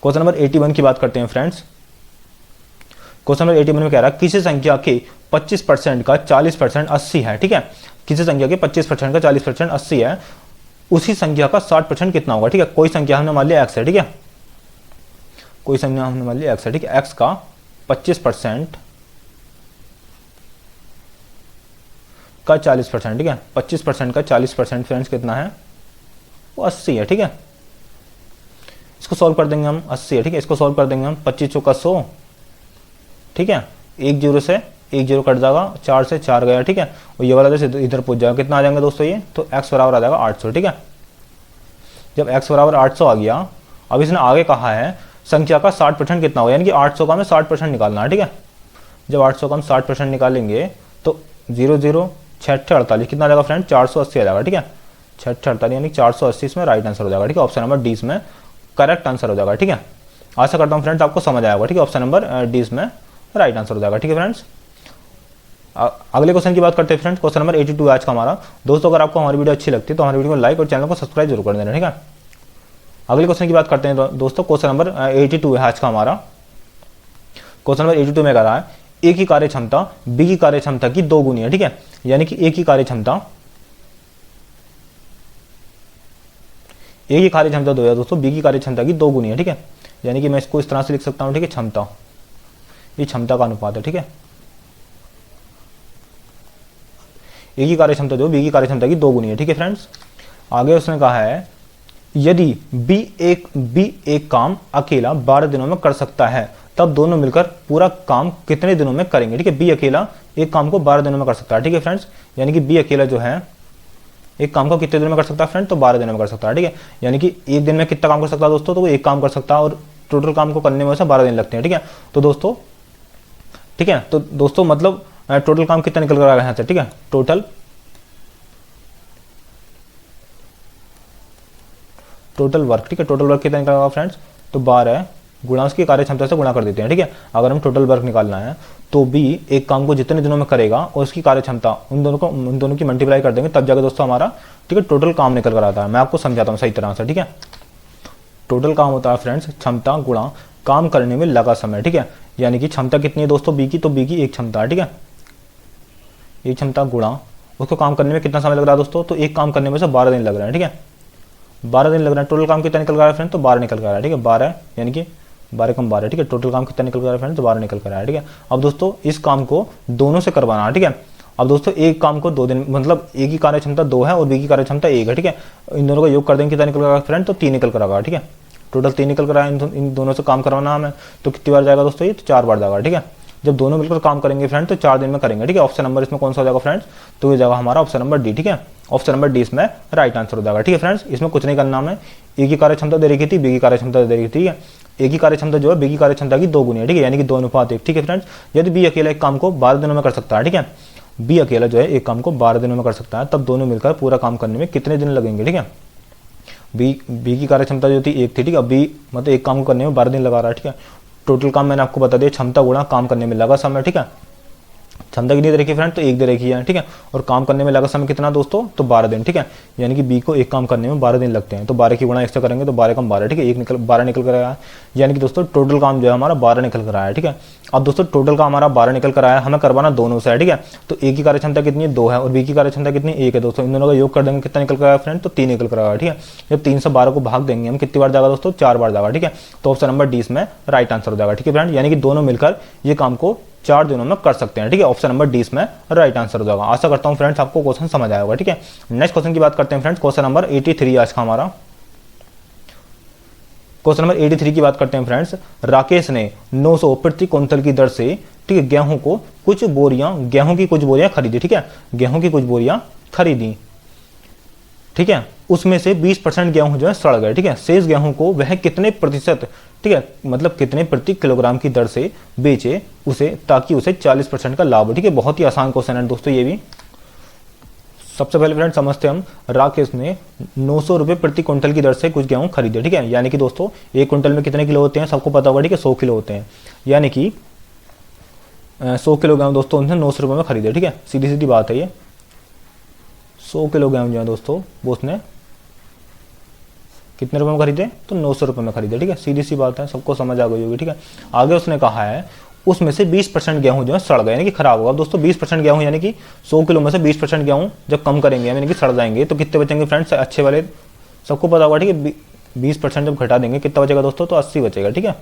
क्वेश्चन नंबर 81 की बात करते हैं फ्रेंड्स। क्वेश्चन नंबर 81 में कह रहा है किसी संख्या के 25% का 40% 80 है, ठीक है, किसी संख्या के 25% का 40% 80 है, उसी संख्या का 60% कितना होगा, ठीक है, कोई संख्या हमने मान लिया x है, ठीक है, कोई संख्या हमने मान लिया x है, ठीक है, x का 25% का 40%, ठीक है, 25% का 40% फ्रेंड्स कितना है, वो 80 है, ठीक है, इसको सॉल्व कर देंगे हम, 80 है, ठीक है, इसको सॉल्व कर देंगे हम, 25 चौका 100, ठीक है, 1 0 से 1 0 कट जाएगा, 4 से 4 गया, ठीक है, और ये वाला जैसे इधर पहुंच जाएगा, कितना आ जाएंगे दोस्तों ये, तो x बराबर आ जाएगा 800, ठीक है, जब x बराबर 800 आ गया, अब इसने आगे कहा है संख्या का 60% कितना होगा, यानी कि 800 का हमें 60% निकालना है, ठीक है, जब 800 का हम 60% निकालेंगे तो 0 0 6 48 कितना आ जाएगा फ्रेंड, 480 आ जाएगा, ठीक है, 6 48 यानी 480 इसमें राइट आंसर हो जाएगा, ठीक है, ऑप्शन नंबर डी इसमें करेक्ट आंसर हो जाएगा, ठीक है, आशा करता हूँ फ्रेंड्स आपको समझ आएगा, ठीक है, ऑप्शन नंबर डी इसमें राइट आंसर हो जाएगा, ठीक है फ्रेंड्स। अगले क्वेश्चन की बात करते हैं फ्रेंड्स, क्वेश्चन नंबर 82 आज का हमारा। दोस्तों अगर आपको हमारी वीडियो अच्छी लगती है तो हमारी वीडियो को लाइक और चैनल को सब्सक्राइब जरूर कर देना, ठीक है। अगले क्वेश्चन की बात करते हैं दोस्तों, क्वेश्चन नंबर 82 है आज का हमारा। क्वेश्चन नंबर 82 में कह रहा है ए की कार्य क्षमता बी की कार्य क्षमता की 2 गुनी है, ठीक है, यानी कि ए की कार्य क्षमता 2 है दोस्तों, बी की कार्य क्षमता की 2 गुनी है, ठीक है, यानी कि मैं इसको इस तरह से लिख सकता हूं, ठीक है, क्षमता, ये क्षमता का अनुपात है, ठीक है, ए की कार्य क्षमता जो बी की कार्य क्षमता की 2 गुनी है, ठीक है फ्रेंड्स। आगे उसने कहा है यदि बी एक काम अकेला 12 दिनों में कर सकता है तब दोनों मिलकर पूरा काम कितने दिनों में करेंगे, ठीक है, बी अकेला एक काम को 12 दिनों में कर सकता है, ठीक है फ्रेंड्स, यानी कि बी अकेला जो है एक काम को कितने दिनों में कर सकता है फ्रेंड, तो 12 दिनों में कर सकता है, ठीक है, यानी कि एक दिन में कितना काम कर सकता है दोस्तों, तो वो एक काम कर सकता है और टोटल काम को करने में वैसे 12 दिन लगते हैं, ठीक है, तो दोस्तों, ठीक है, तो दोस्तों मतलब टोटल काम कितना निकल कर आएगा यहाँ से, ठीक है, टोटल वर्क, ठीक है, टोटल वर्क कितना निकलेगा फ्रेंड्स, तो 12 गुणा उसकी कार्य क्षमता से गुणा कर देते हैं, ठीक है, अगर हम टोटल वर्क निकालना है तो बी एक काम को जितने दिनों में करेगा और उसकी कार्य क्षमता उन दोनों की मल्टीप्लाई कर देंगे तब जाकर दोस्तों हमारा, ठीक है, टोटल काम निकल कर आता है। मैं आपको समझाता हूँ सही तरह से, ठीक है, टोटल काम होता है फ्रेंड्स क्षमता गुणा काम करने में लगा समय, ठीक है, यानी कि क्षमता कितनी है दोस्तों बी की, तो बी की एक क्षमता है, ठीक है, एक क्षमता गुणा उसको काम करने में कितना समय लग रहा है दोस्तों, तो एक काम करने में से 12 दिन लग रहे हैं, ठीक है, 12 दिन लग रहा है, टोटल काम कितना निकल रहा है फ्रेंड, तो 12 निकल कर रहा है, ठीक है, 12 यानी कि 12 कम 12, ठीक है, टोटल काम कितना निकल कर रहा है फ्रेंड, तो 12 निकल कर रहा है, ठीक है। अब दोस्तों इस काम को दोनों से करवाना है, ठीक है, अब दोस्तों एक काम को 2 दिन, मतलब ए की कार्य क्षमता 2 है और बी की कार्य क्षमता 1 है, ठीक है, इन दोनों का योग कर देंगे कितना निकल रहा है फ्रेंड, तो 3 निकल कर आएगा, ठीक है, टोटल 3 निकल कर आया, इन दोनों से काम करवाना हमें, तो कितनी बार जाएगा दोस्तों ये, तो 4 बार जाएगा, ठीक है, जब दोनों मिलकर काम करेंगे फ्रेंड तो 4 दिन में करेंगे, ठीक है, ऑप्शन नंबर इसमें कौन सा हो जाएगा फ्रेंड्स, तो ये जाएगा हमारा ऑप्शन नंबर डी, ठीक है, ऑप्शन नंबर डी इसमें राइट आंसर हो जाएगा, ठीक है फ्रेंड्स, इसमें कुछ नहीं करना हमें, ए की कार्य क्षमता दे रखी थी, बी की कार्य क्षमता दे रखी थी, ठीक है, ए की कार्य क्षमता जो है बी की कार्य क्षमता की 2 गुनी है, ठीक है, यानी कि 2:1, ठीक है फ्रेंड्स, यदि बी अकेला एक काम को 12 दिनों में कर सकता है, ठीक है, बी अकेला जो है एक काम को 12 दिनों में कर सकता है, तब दोनों मिलकर पूरा काम करने में कितने दिन लगेंगे, ठीक है, बी की कार्य क्षमता जो थी 1 थी, ठीक है, बी मतलब एक काम को करने में 12 दिन लगा रहा है, ठीक है, टोटल काम मैंने आपको बता दिया क्षमता गुणा काम करने में लगा समय, ठीक है, क्षमता कितनी दे रखी है फ्रेंड, तो 1 दे रखी है, ठीक है, और काम करने में लगा समय कितना दोस्तों, तो 12 दिन, ठीक है, यानी कि बी को एक काम करने में 12 दिन लगते हैं, तो 12 की गुणा 1 से करेंगे तो 12 कम 12, ठीक है, 12 निकल कर आया, यानी कि दोस्तों टोटल काम जो है हमारा 12 निकल कर आया है, ठीक है। अब दोस्तों टोटल काम हमारा 12 निकल कर आया, हमें करवाना दोनों से है, ठीक है, तो ए की कार्य क्षमता कितनी है 2 है और बी की कार्य क्षमता कितनी 1 है दोस्तों, इन दोनों का योग कर देंगे कितना निकल कर आया फ्रेंड, तो 3 निकल कर आया, ठीक है, जब 3 से 12 को भाग देंगे हम कितनी बार जाएगा दोस्तों, 4 बार जाएगा, ठीक है, तो ऑप्शन नंबर डी इसमें राइट आंसर हो जाएगा, ठीक है फ्रेंड, यानी कि दोनों मिलकर ये काम को 4 दिनों में कर सकते हैं, ठीक है, ऑप्शन नंबर डी इसमें राइट आंसर हो जाएगा। आशा करता हूं फ्रेंड्स आपको क्वेश्चन समझ आया होगा, ठीक है। नेक्स्ट क्वेश्चन की बात करते हैं फ्रेंड्स, क्वेश्चन नंबर 83 आज का हमारा। क्वेश्चन नंबर 83 की बात करते हैं फ्रेंड्स। राकेश ने 900 प्रति क्विंटल की दर से, ठीक है, गेहूं की कुछ बोरियां खरीदी, ठीक है, गेहूं की कुछ बोरियां खरीदी, ठीक है, उसमें से 20% गेहूं जो है सड़ गए, ठीक है। शेष गेहूं को वह कितने प्रतिशत, ठीक है, मतलब कितने प्रति किलोग्राम की दर से बेचे उसे, ताकि उसे 40% का लाभ हो, ठीक है। बहुत ही आसान क्वेश्चन है दोस्तों ये भी। सबसे पहले फ्रेंड समझते हैं हम, राकेश ने 900 रुपये प्रति क्विंटल की दर से कुछ गेहूं खरीदे, ठीक है। यानी कि दोस्तों एक क्विंटल में कितने किलो होते हैं सबको पता होगा, ठीक है, 100 किलो होते हैं। यानी कि 100 किलो गेहूं दोस्तों उसने 900 रुपये में खरीदे, ठीक है। सीधी सीधी बात है ये। 100 किलो गेहूं जो है दोस्तों वो उसने कितने रुपए में खरीदे, तो 900 रुपये में खरीदे, ठीक है। सीधी सी बात है, सबको समझ आ गई होगी, ठीक है। आगे उसने कहा है उसमें से 20% गेहूं जो है सड़ गए, यानी कि खराब होगा। अब दोस्तों 20% गेहूं यानी कि 100 किलो में से 20% गेहूं जब कम करेंगे यानी कि सड़ जाएंगे तो कितने बचेंगे फ्रेंड्स, अच्छे वाले सबको पता होगा, ठीक है। 20% जब घटा देंगे कितना बचेगा दोस्तों, तो 80 बचेगा, ठीक है।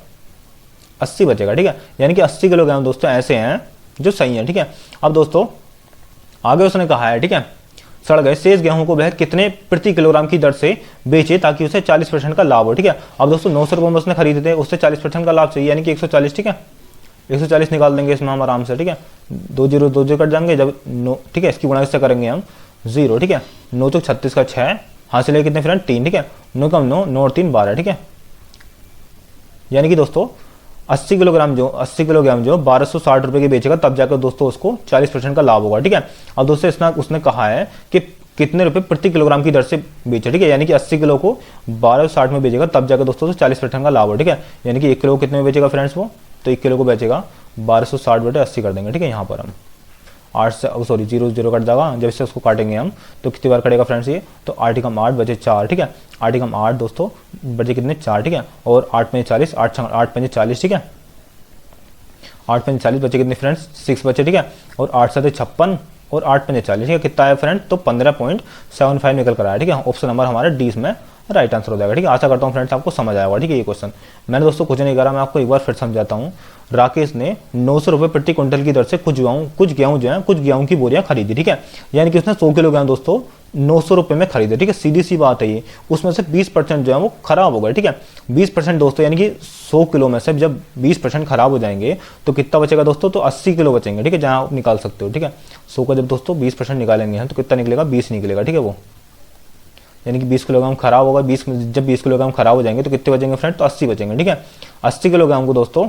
80 बचेगा, ठीक है। यानी कि 80 किलो गेहूं दोस्तों ऐसे हैं जो सही है, ठीक है। अब दोस्तों आगे उसने कहा है, ठीक है, सड़ गए शेष गेहूं को वह कितने प्रति किलोग्राम की दर से बेचे ताकि उसे 40% का लाभ हो, ठीक है। अब दोस्तों 900 रुपये में उसने खरीदे थे, उससे 40% का लाभ चाहिए, यानी कि 140, ठीक है। 140 निकाल देंगे इसमें हम आराम से, ठीक है। 2 जीरो 2 जीरो कट जाएंगे जब 9, ठीक है। इसकी गुणा इससे करेंगे हम 0, ठीक है। 9 तो 36 का 6 हासिल है कितने फ्रेंड 3, ठीक है। 9 कम 9, 9 और 3 12, ठीक है। यानी कि दोस्तों 80 किलोग्राम जो 80 किलोग्राम जो 1260 रुपये की बेचेगा तब जाकर दोस्तों उसको 40% का लाभ होगा, ठीक है। अब दोस्तों इसमें उसने कहा है कि कितने रुपए प्रति किलोग्राम की दर से बेचे, ठीक है। यानी कि 80 किलो को 1260 में बेचेगा तब जाकर दोस्तों 40% का लाभ हो, ठीक है। यानी कि 1 किलो कितने में बेचेगा फ्रेंड्स वो, तो 1 किलो को बेचेगा 1260 बटे 80 कर देंगे, ठीक है। यहाँ पर हम 8 से सॉरी 0 0 कट जाएगा, जब इससे उसको काटेंगे हम तो कितनी बार कटेगा फ्रेंड्स ये, तो 8 कम 8 बचे 4, ठीक है। 8 कम 8 दोस्तों बचे कितने 4, ठीक है। और 8 पंजे 40, 8 पंजे 40, ठीक है। 8 पंजे 40 बचे कितने फ्रेंड्स 6 बचे, ठीक है। और 8 7 56 और 8 पंजे 40, ठीक है। कितना है फ्रेंड, तो 15.75 निकल कर आया, ठीक है। ऑप्शन नंबर हमारा डी इसमें राइट आंसर हो जाएगा, ठीक है। आशा करता हूँ फ्रेंड्स आपको समझ आएगा, ठीक है। ये क्वेश्चन मैंने दोस्तों कुछ नहीं करा, मैं आपको एक बार फिर समझाता हूँ। राकेश ने 900 रुपये प्रति क्विंटल की दर से कुछ गेहूं जो है कुछ गेहूं की बोरियां खरीदी, ठीक है। यानी कि उसने 100 किलो गेहूं दोस्तों 900 रुपये में खरीदे, ठीक है। सीधी सी बात है ये। उसमें से 20% जो है वो खराब हो गए, ठीक है। 20% दोस्तों यानी कि 100 किलो में से जब 20% खराब हो जाएंगे तो कितना बचेगा दोस्तों, तो 80 किलो बचेंगे, ठीक है। जहाँ आप निकाल सकते हो, ठीक है। 100 का जब दोस्तों 20% निकालेंगे तो कितना निकलेगा 20 निकलेगा, ठीक है। वो यानी कि 20 किलोग्राम खराब होगा, जब 20 किलोग्राम खराब हो जाएंगे तो कितने बचेंगे फ्रेंड, तो 80 बचेंगे, ठीक है। 80 किलोग्राम को दोस्तों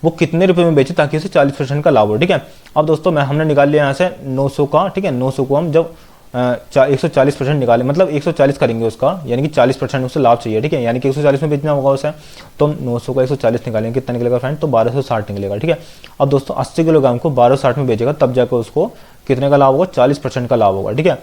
वो कितने रुपए में बेचे ताकि उसे 40% का लाभ हो, ठीक है। अब दोस्तों हमने निकाल लिया यहाँ से 900 का, ठीक है। 900 को हम जब 140% निकाले, मतलब 140 करेंगे उसका, यानी कि 40% उससे लाभ चाहिए, ठीक है। यानी कि 140 में बेचना होगा उसे, तो हम 900 का 140 निकालेंगे, कितना निकलेगा फ्रेंड, तो 1260 निकलेगा, ठीक है। अब दोस्तों 80 किलोग्राम को 1260 में बेचेगा तब जाकर उसको कितने का लाभ होगा, 40% का लाभ होगा, ठीक है।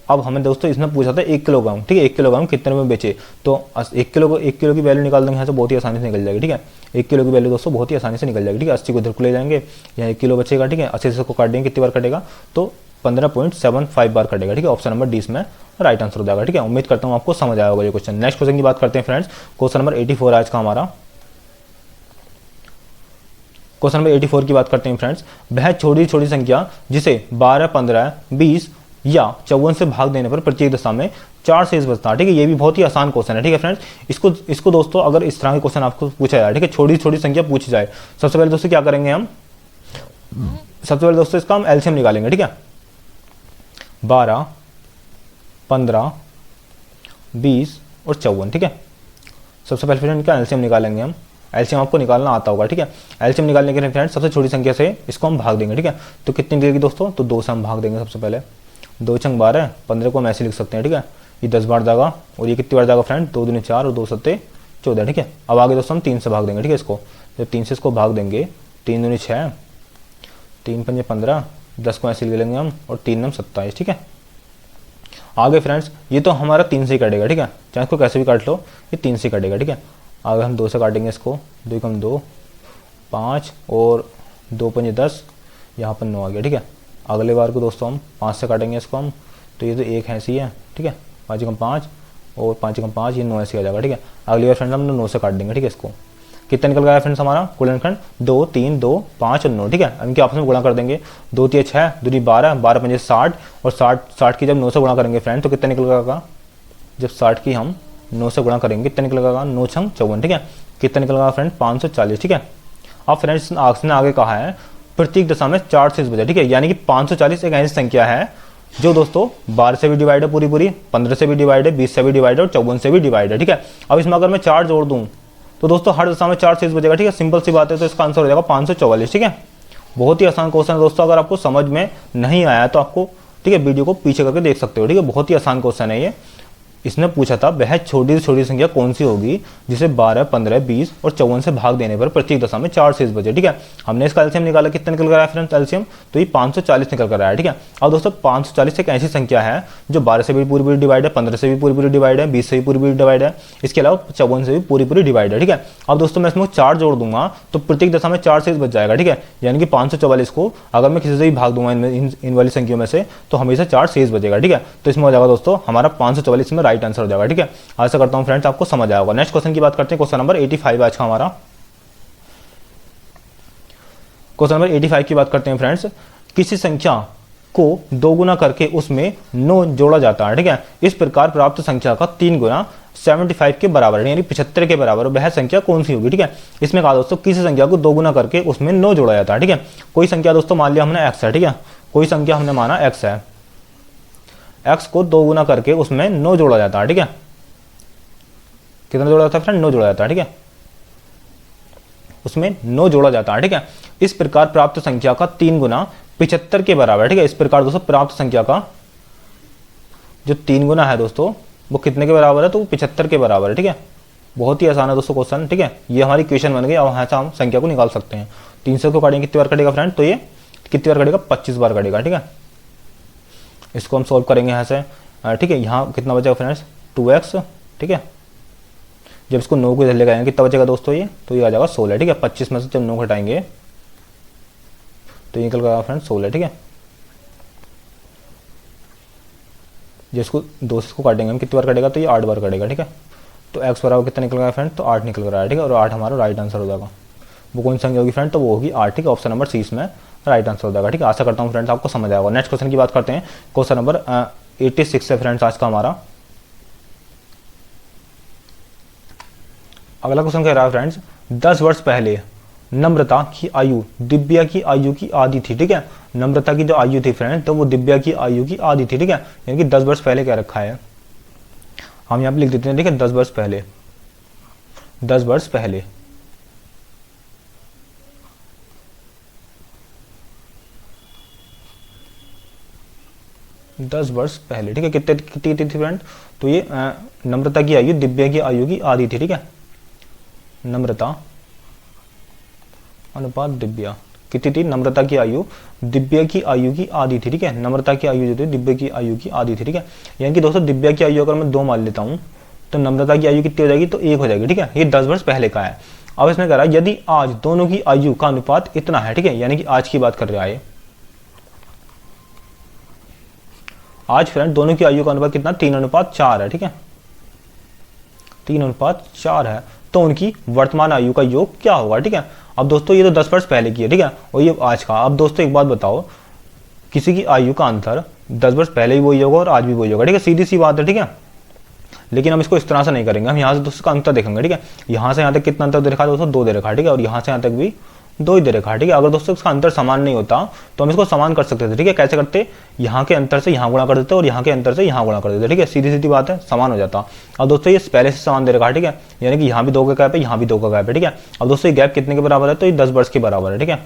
अब हमें दोस्तों इसने पूछा था 1 किलोग्राम, ठीक है। 1 किलोग्राम कितने में बेचे, तो 1 किलो की वैल्यू निकाल देंगे यहाँ से, बहुत ही आसानी से निकल जाएगी, ठीक है। 1 किलो की वैल्यू दोस्तों बहुत ही आसानी से निकल जाएगी, ठीक है। 80 को इधर को ले जाएंगे, यहाँ 1 किलो बचेगा, ठीक है। 80 से को काट देंगे, कितनी बार कटेगा, तो 15.75 बार कटेगा, ठीक है। ऑप्शन नंबर डी इसमें राइट आंसर हो जाएगा, ठीक है। उम्मीद करता हूँ आपको समझ आया होगा ये क्वेश्चन। नेक्स्ट क्वेश्चन की बात करते हैं फ्रेंड्स। क्वेश्चन नंबर 84 आज का हमारा। क्वेश्चन नंबर 84 की बात करते हैं फ्रेंड्स। वह छोटी छोटी संख्या जिसे 12, 15, 20 या 54 से भाग देने पर प्रत्येक दशा में 4 शेष बचता है, ठीक है। ये भी बहुत ही आसान क्वेश्चन है, ठीक है फ्रेंड्स। इसको दोस्तों अगर इस तरह के क्वेश्चन आपको पूछा जाए, ठीक है, छोटी छोटी संख्या पूछी जाए, सबसे पहले दोस्तों क्या करेंगे हम, सबसे पहले दोस्तों इसका हम एलसीएम निकालेंगे, ठीक है। 12, 15, 20 और 54, ठीक है। सबसे पहले फ्रेंड इनका एलसीएम निकालेंगे हम। एलसीएम आपको निकालना आता होगा, ठीक है। एलसीएम निकालने के लिए फ्रेंड सबसे छोटी संख्या से इसको हम भाग देंगे, ठीक है। तो कितनी निकलेगी दोस्तों, तो 2 से हम भाग देंगे सबसे पहले। 2 छंग 12, 15 को हम ऐसे लिख सकते हैं, ठीक है। ये 10 बार जाएगा और ये कितनी बार जाएगा फ्रेंड, 2 दूनी 4 और 2 सत्ते 14, ठीक है। अब आगे दोस्तों हम 3 से भाग देंगे, ठीक है। इसको जब 3 से इसको भाग देंगे, 3 दूनी 6, 3 पंजे 15, 10 को ऐसे लिख लेंगे हम और 3 नम 27, ठीक है। आगे फ्रेंड्स ये तो हमारा 3 से ही कटेगा, ठीक है। चाहे इसको कैसे भी काट लो, ये 3 से कटेगा, ठीक है। आगे हम 2 से काटेंगे इसको, 2 कम 2, 5 और 2 पंजे 10, यहाँ पर 9 आ गया, ठीक है। अगले बार को दोस्तों हम 5 से काटेंगे इसको हम, तो ये तो 1 ऐसी है, ठीक है। 5 कम 5 और 5 कम 5, ये 9 ऐसे आ जाएगा, ठीक है। अगली बार फ्रेंड हम 9 से काट देंगे, ठीक है। इसको कितना निकल गया फ्रेंड्स हमारा गुणनखंड, 2, 3, 2, 5 और 9, ठीक है। इनके आपस में गुणा कर देंगे, 2 3 6, 2 12, 12 पंजे 60 और 60 की जब 9 से गुणा करेंगे फ्रेंड तो कितना निकलेगा, जब 60 की हम 9 से गुणा करेंगे कितना निकलेगा, 9 छंग 54, ठीक है। कितना निकलेगा फ्रेंड 540, ठीक है। अब फ्रेंड्स ने आगे कहा है प्रत्येक दशा में 4 शेष बचा, ठीक है। यानी कि 540 एक ऐसी संख्या है जो दोस्तों 12 से भी डिवाइड है, पूरी 15 से भी डिवाइड है, 20 से भी डिवाइड है और 54 से भी डिवाइड है। ठीक है, अब इसमें अगर मैं 4 जोड़ दूं तो दोस्तों हर दशा में 4 शेष बचेगा। ठीक है, सिंपल सी बात है, तो इसका आंसर हो जाएगा 544। ठीक है, बहुत ही आसान क्वेश्चन है दोस्तों। अगर आपको समझ में नहीं आया तो आपको, ठीक है, वीडियो को पीछे करके देख सकते हो। ठीक है, बहुत ही आसान क्वेश्चन है ये। इसने पूछा था वह छोटी से छोटी संख्या कौन सी होगी जिसे 12, 15, 20 और 54 से भाग देने पर प्रत्येक दशा में 4 शेष बचे। ठीक है, हमने इसका एलसीएम निकाला, कितना निकल कर आया फ्रेंड्स एलसीएम, तो ये 540 निकल कर आया। ठीक है, अब दोस्तों 540 एक ऐसी संख्या है जो 12 से भी पूरी डिवाइड है, 15 से भी पूरी डिवाइड है, 20 से भी पूरी डिवाइड है, इसके अलावा 54 से भी पूरी डिवाइड है। ठीक है, अब दोस्तों मैं इसमें 4 जोड़ दूंगा तो प्रत्येक दशा में 4 शेष बच जाएगा। ठीक है, यानी कि 544 को अगर मैं किसी से भी भाग दूंगा इन वाली संख्याओं में से तो हमेशा 4 शेष बचेगा। ठीक है, तो इसमें हो जाएगा दोस्तों हमारा 544 में राइट आंसर हो जाएगा। ठीक है, आशा करता हूं फ्रेंड्स आपको समझ आया होगा। नेक्स्ट क्वेश्चन की बात करते हैं, क्वेश्चन नंबर 85 आज का हमारा। क्वेश्चन नंबर 85 की बात करते हैं फ्रेंड्स। किसी संख्या को 2 गुना करके उसमें 9 जोड़ा जाता है। ठीक है, इस प्रकार प्राप्त संख्या का 3 गुना 75 के बराबर है, यानी 75 के बराबर वह संख्या कौन सी होगी। ठीक है, इसमें कहा दोस्तों किसी संख्या को 2 गुना करके उसमें 9 जोड़ा जाता है। ठीक है, कोई संख्या दोस्तों मान लिया हमने x है। ठीक है, कोई संख्या हमने माना x है, x को 2 गुना करके उसमें 9 जोड़ा जाता है। ठीक है, कितना जोड़ा जाता है फ्रेंड, 9 जोड़ा जाता है। ठीक है, उसमें 9 जोड़ा जाता है। ठीक है, इस प्रकार प्राप्त संख्या का 3 गुना 75 के बराबर है। ठीक है, इस प्रकार दोस्तों प्राप्त संख्या का जो 3 गुना है दोस्तों वो कितने के बराबर है, तो वो 75 के बराबर है। ठीक है, बहुत ही आसान है दोस्तों क्वेश्चन। ठीक है, ये हमारी इक्वेशन बन गई। अब यहाँ से हम संख्या को निकाल सकते हैं। 300 को काटेंगे कितनी बार कटेगा फ्रेंड, तो ये कितनी बार कटेगा, 25 बार कटेगा। ठीक है, इसको हम सॉल्व करेंगे यहाँ से। ठीक है, यहाँ कितना बचेगा फ्रेंड्स, 2x। ठीक है, जब इसको 9 को इधर ले जाएंगे कितना बचेगा दोस्तों, ये तो ये आ जाएगा 16। ठीक है, 25 में से जब 9 घटाएंगे तो ये निकल गया फ्रेंड्स 16। ठीक है, जब इसको 2 से इसको काटेंगे हम कितनी बार कटेगा, तो ये 8 बार कटेगा। ठीक है, तो x बराबर कितना निकल गया फ्रेंड, तो 8 निकल रहा है। ठीक है, और 8 हमारा राइट आंसर हो जाएगा। वो कौन सी संख्या होगी फ्रेंड, तो वो होगी 8। ठीक है, ऑप्शन नंबर सी इसमें राइट आंसर हो जाएगा। ठीक है, आशा करता हूँ फ्रेंड्स आपको समझ आएगा। नेक्स्ट क्वेश्चन की बात करते हैं, क्वेश्चन नंबर 86 है फ्रेंड्स आज का हमारा। अगला क्वेश्चन कह रहा है फ्रेंड्स, 10 वर्ष पहले नम्रता की आयु दिव्या की आयु की आधी थी। ठीक है, नम्रता की जो आयु थी फ्रेंड तो वो दिव्या की आयु की आधी थी। ठीक है, यानी कि 10 वर्ष पहले क्या रखा है, हम यहाँ पे लिख देते हैं। ठीक है, 10 वर्ष पहले, 10 वर्ष पहले, ठीक है, कितनी थी फ्रेंड, तो ये नम्रता की आयु दिव्या की आयु की आधी थी। ठीक है, नम्रता अनुपात दिव्या कितनी थी, नम्रता की आयु दिव्या की आयु की आधी थी। ठीक है, नम्रता की आयु जो थी दिव्या की आयु की आधी थी। ठीक है, यानी कि दोस्तों दिव्या की आयु अगर मैं 2 मान लेता हूं तो नम्रता की आयु कितनी हो जाएगी, तो 1 हो जाएगी। ठीक है, ये 10 वर्ष पहले का है। अब इसने कहा यदि आज दोनों की आयु का अनुपात इतना है। ठीक है, यानी कि आज की बात कर रहा है, आज फ्रेंड दोनों की आयु का अनुपात कितना, 3:4 है। ठीक है, 3:4 है, तो उनकी वर्तमान आयु का योग क्या होगा। ठीक है, अब दोस्तों ये तो 10 वर्ष पहले की है। ठीक है, और ये आज का। अब दोस्तों एक बात बताओ, किसी की आयु का अंतर 10 वर्ष पहले भी वही होगा और आज भी वही होगा। ठीक है, सीधी सी बात है। ठीक है, लेकिन हम इसको इस तरह से नहीं करेंगे, हम यहाँ से दोस्तों का अंतर देखेंगे। ठीक है, यहाँ से यहाँ तक कितना अंतर दे रखा है दोस्तों, 2 दे रखा है। ठीक है, और यहाँ से यहाँ तक भी 2 ही दे रखा है। ठीक है, अगर दोस्तों इसका अंतर समान नहीं होता तो हम इसको समान कर सकते थे। ठीक है, कैसे करते, यहाँ के अंतर से यहाँ गुणा कर देते और यहाँ के अंतर से यहाँ गुणा कर देते। ठीक है, सीधी सीधी बात है, समान हो जाता। अब दोस्तों ये पहले से समान दे रखा है। ठीक है, यानी कि यहाँ भी 2 का गैप है, यहाँ भी 2 का गैप है। ठीक है, अब दोस्तों ये गैप कितने के बराबर है, तो ये 10 वर्ष के बराबर है। ठीक है,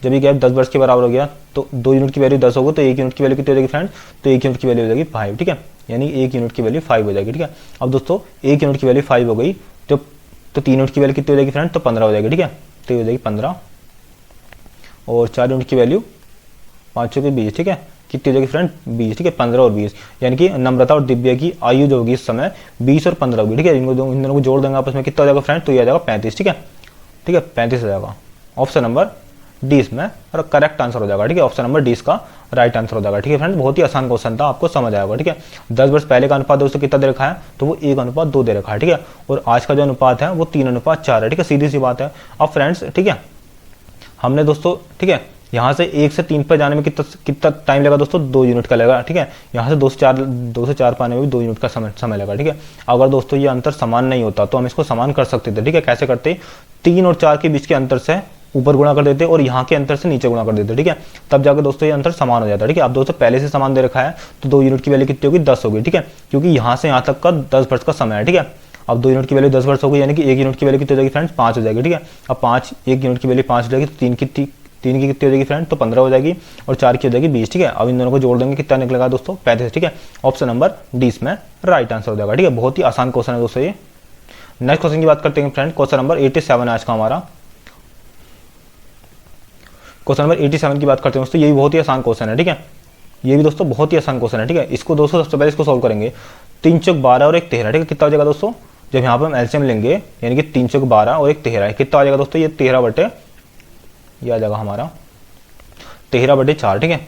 जब ये गैप 10 वर्ष के बराबर हो गया तो 2 यूनिट की वैल्यू 10 होगा, तो 1 यूनिट की वैल्यू कितनी हो जाएगी फ्रेंड, तो 1 यूनिट की वैल्यू हो जाएगी 5। ठीक है, यानी 1 यूनिट की वैल्यू 5 हो जाएगी। ठीक है, अब दोस्तों 1 यूनिट की वैल्यू 5 हो गई तो 3 यूनिट की वैल्यू कितनी हो जाएगी फ्रेंड, तो 15 हो जाएगी। ठीक है, तो ये हो जाएगी 15, और 4 यूनिट की वैल्यू 5 के 20। ठीक है, कितनी हो जाएगी फ्रेंड, 20। ठीक है, 15 और 20, यानी कि नम्रता और दिव्या की आयु जो होगी इस समय 20 और 15 होगी। ठीक है, इन दोनों को जोड़ देंगे आपस में, कितना हो जाएगा फ्रेंड, तो ये आ जाएगा 35। ठीक है, 35 हो जाएगा। ऑप्शन नंबर डी इसमें और करेक्ट आंसर हो जाएगा। ठीक है, ऑप्शन नंबर डी इसका राइट आंसर हो जाएगा। ठीक है फ्रेंड, बहुत ही आसान क्वेश्चन था, आपको समझ आएगा। ठीक है, 10 वर्ष पहले का अनुपात दोस्तों कितना दे रखा है, तो वो 1:2 दे रखा है। ठीक है, और आज का जो अनुपात है वो 3:4 है। ठीक है, सीधी सी बात है। अब फ्रेंड्स ठीक है, हमने दोस्तों ठीक है यहाँ से 1 से 3 पर जाने में कितना टाइम लगा दोस्तों, 2 यूनिट का लगा। ठीक है, यहाँ से 2 से 4 पाने में भी 2 यूनिट का समय लगा। ठीक है, अगर दोस्तों ये अंतर समान नहीं होता तो हम इसको समान कर सकते थे। ठीक है, कैसे करते, 3 और 4 के बीच के अंतर से ऊपर गुणा कर देते और यहाँ के अंतर से नीचे गुणा कर देते, ठीक है, तब जाकर दोस्तों ये अंतर समान हो जाता है, ठीक है। अब दोस्तों पहले से समान दे रखा है तो 2 यूनिट की वैल्यू कितनी होगी, 10 होगी, ठीक है, क्योंकि यहाँ से यहाँ तक का 10 वर्ष का समय है, ठीक है। अब 2 यूनिट की वैल्यू 10 वर्ष होगी, यानी कि 1 यूनिट की वैल्यू कितनी हो जाएगी फ्रेंड्स, 5 हो जाएगी, ठीक है। अब 1 यूनिट की वैल्यू 5 हो जाएगी तो 3 की कितनी हो जाएगी फ्रेंड, तो 15 हो जाएगी और 4 की हो जाएगी 20, ठीक है। अब इन दोनों को जोड़ देंगे, कितना निकलेगा दोस्तों, 35, ठीक है। ऑप्शन नंबर डी इसमें राइट आंसर हो जाएगा, ठीक है। बहुत ही आसान क्वेश्चन है दोस्तों ये। नेक्स्ट क्वेश्चन की बात करते हैं फ्रेंड, क्वेश्चन नंबर 87 आज का हमारा। क्वेश्चन नंबर 87 की बात करते हैं दोस्तों, ये भी बहुत ही आसान क्वेश्चन है, ठीक है। ये भी दोस्तों बहुत ही आसान क्वेश्चन है, ठीक है। इसको दोस्तों सबसे पहले इसको सॉल्व करेंगे। 3 चौक 12 और 1 13, ठीक है, कितना हो जाएगा दोस्तों, जब यहाँ पर हम एलसीएम लेंगे यानी कि 3 चौक 12 और 1 13 है, कितना आ जाएगा दोस्तों, ये 13 बटे, ये आ जाएगा हमारा 13 बटे 4, ठीक है,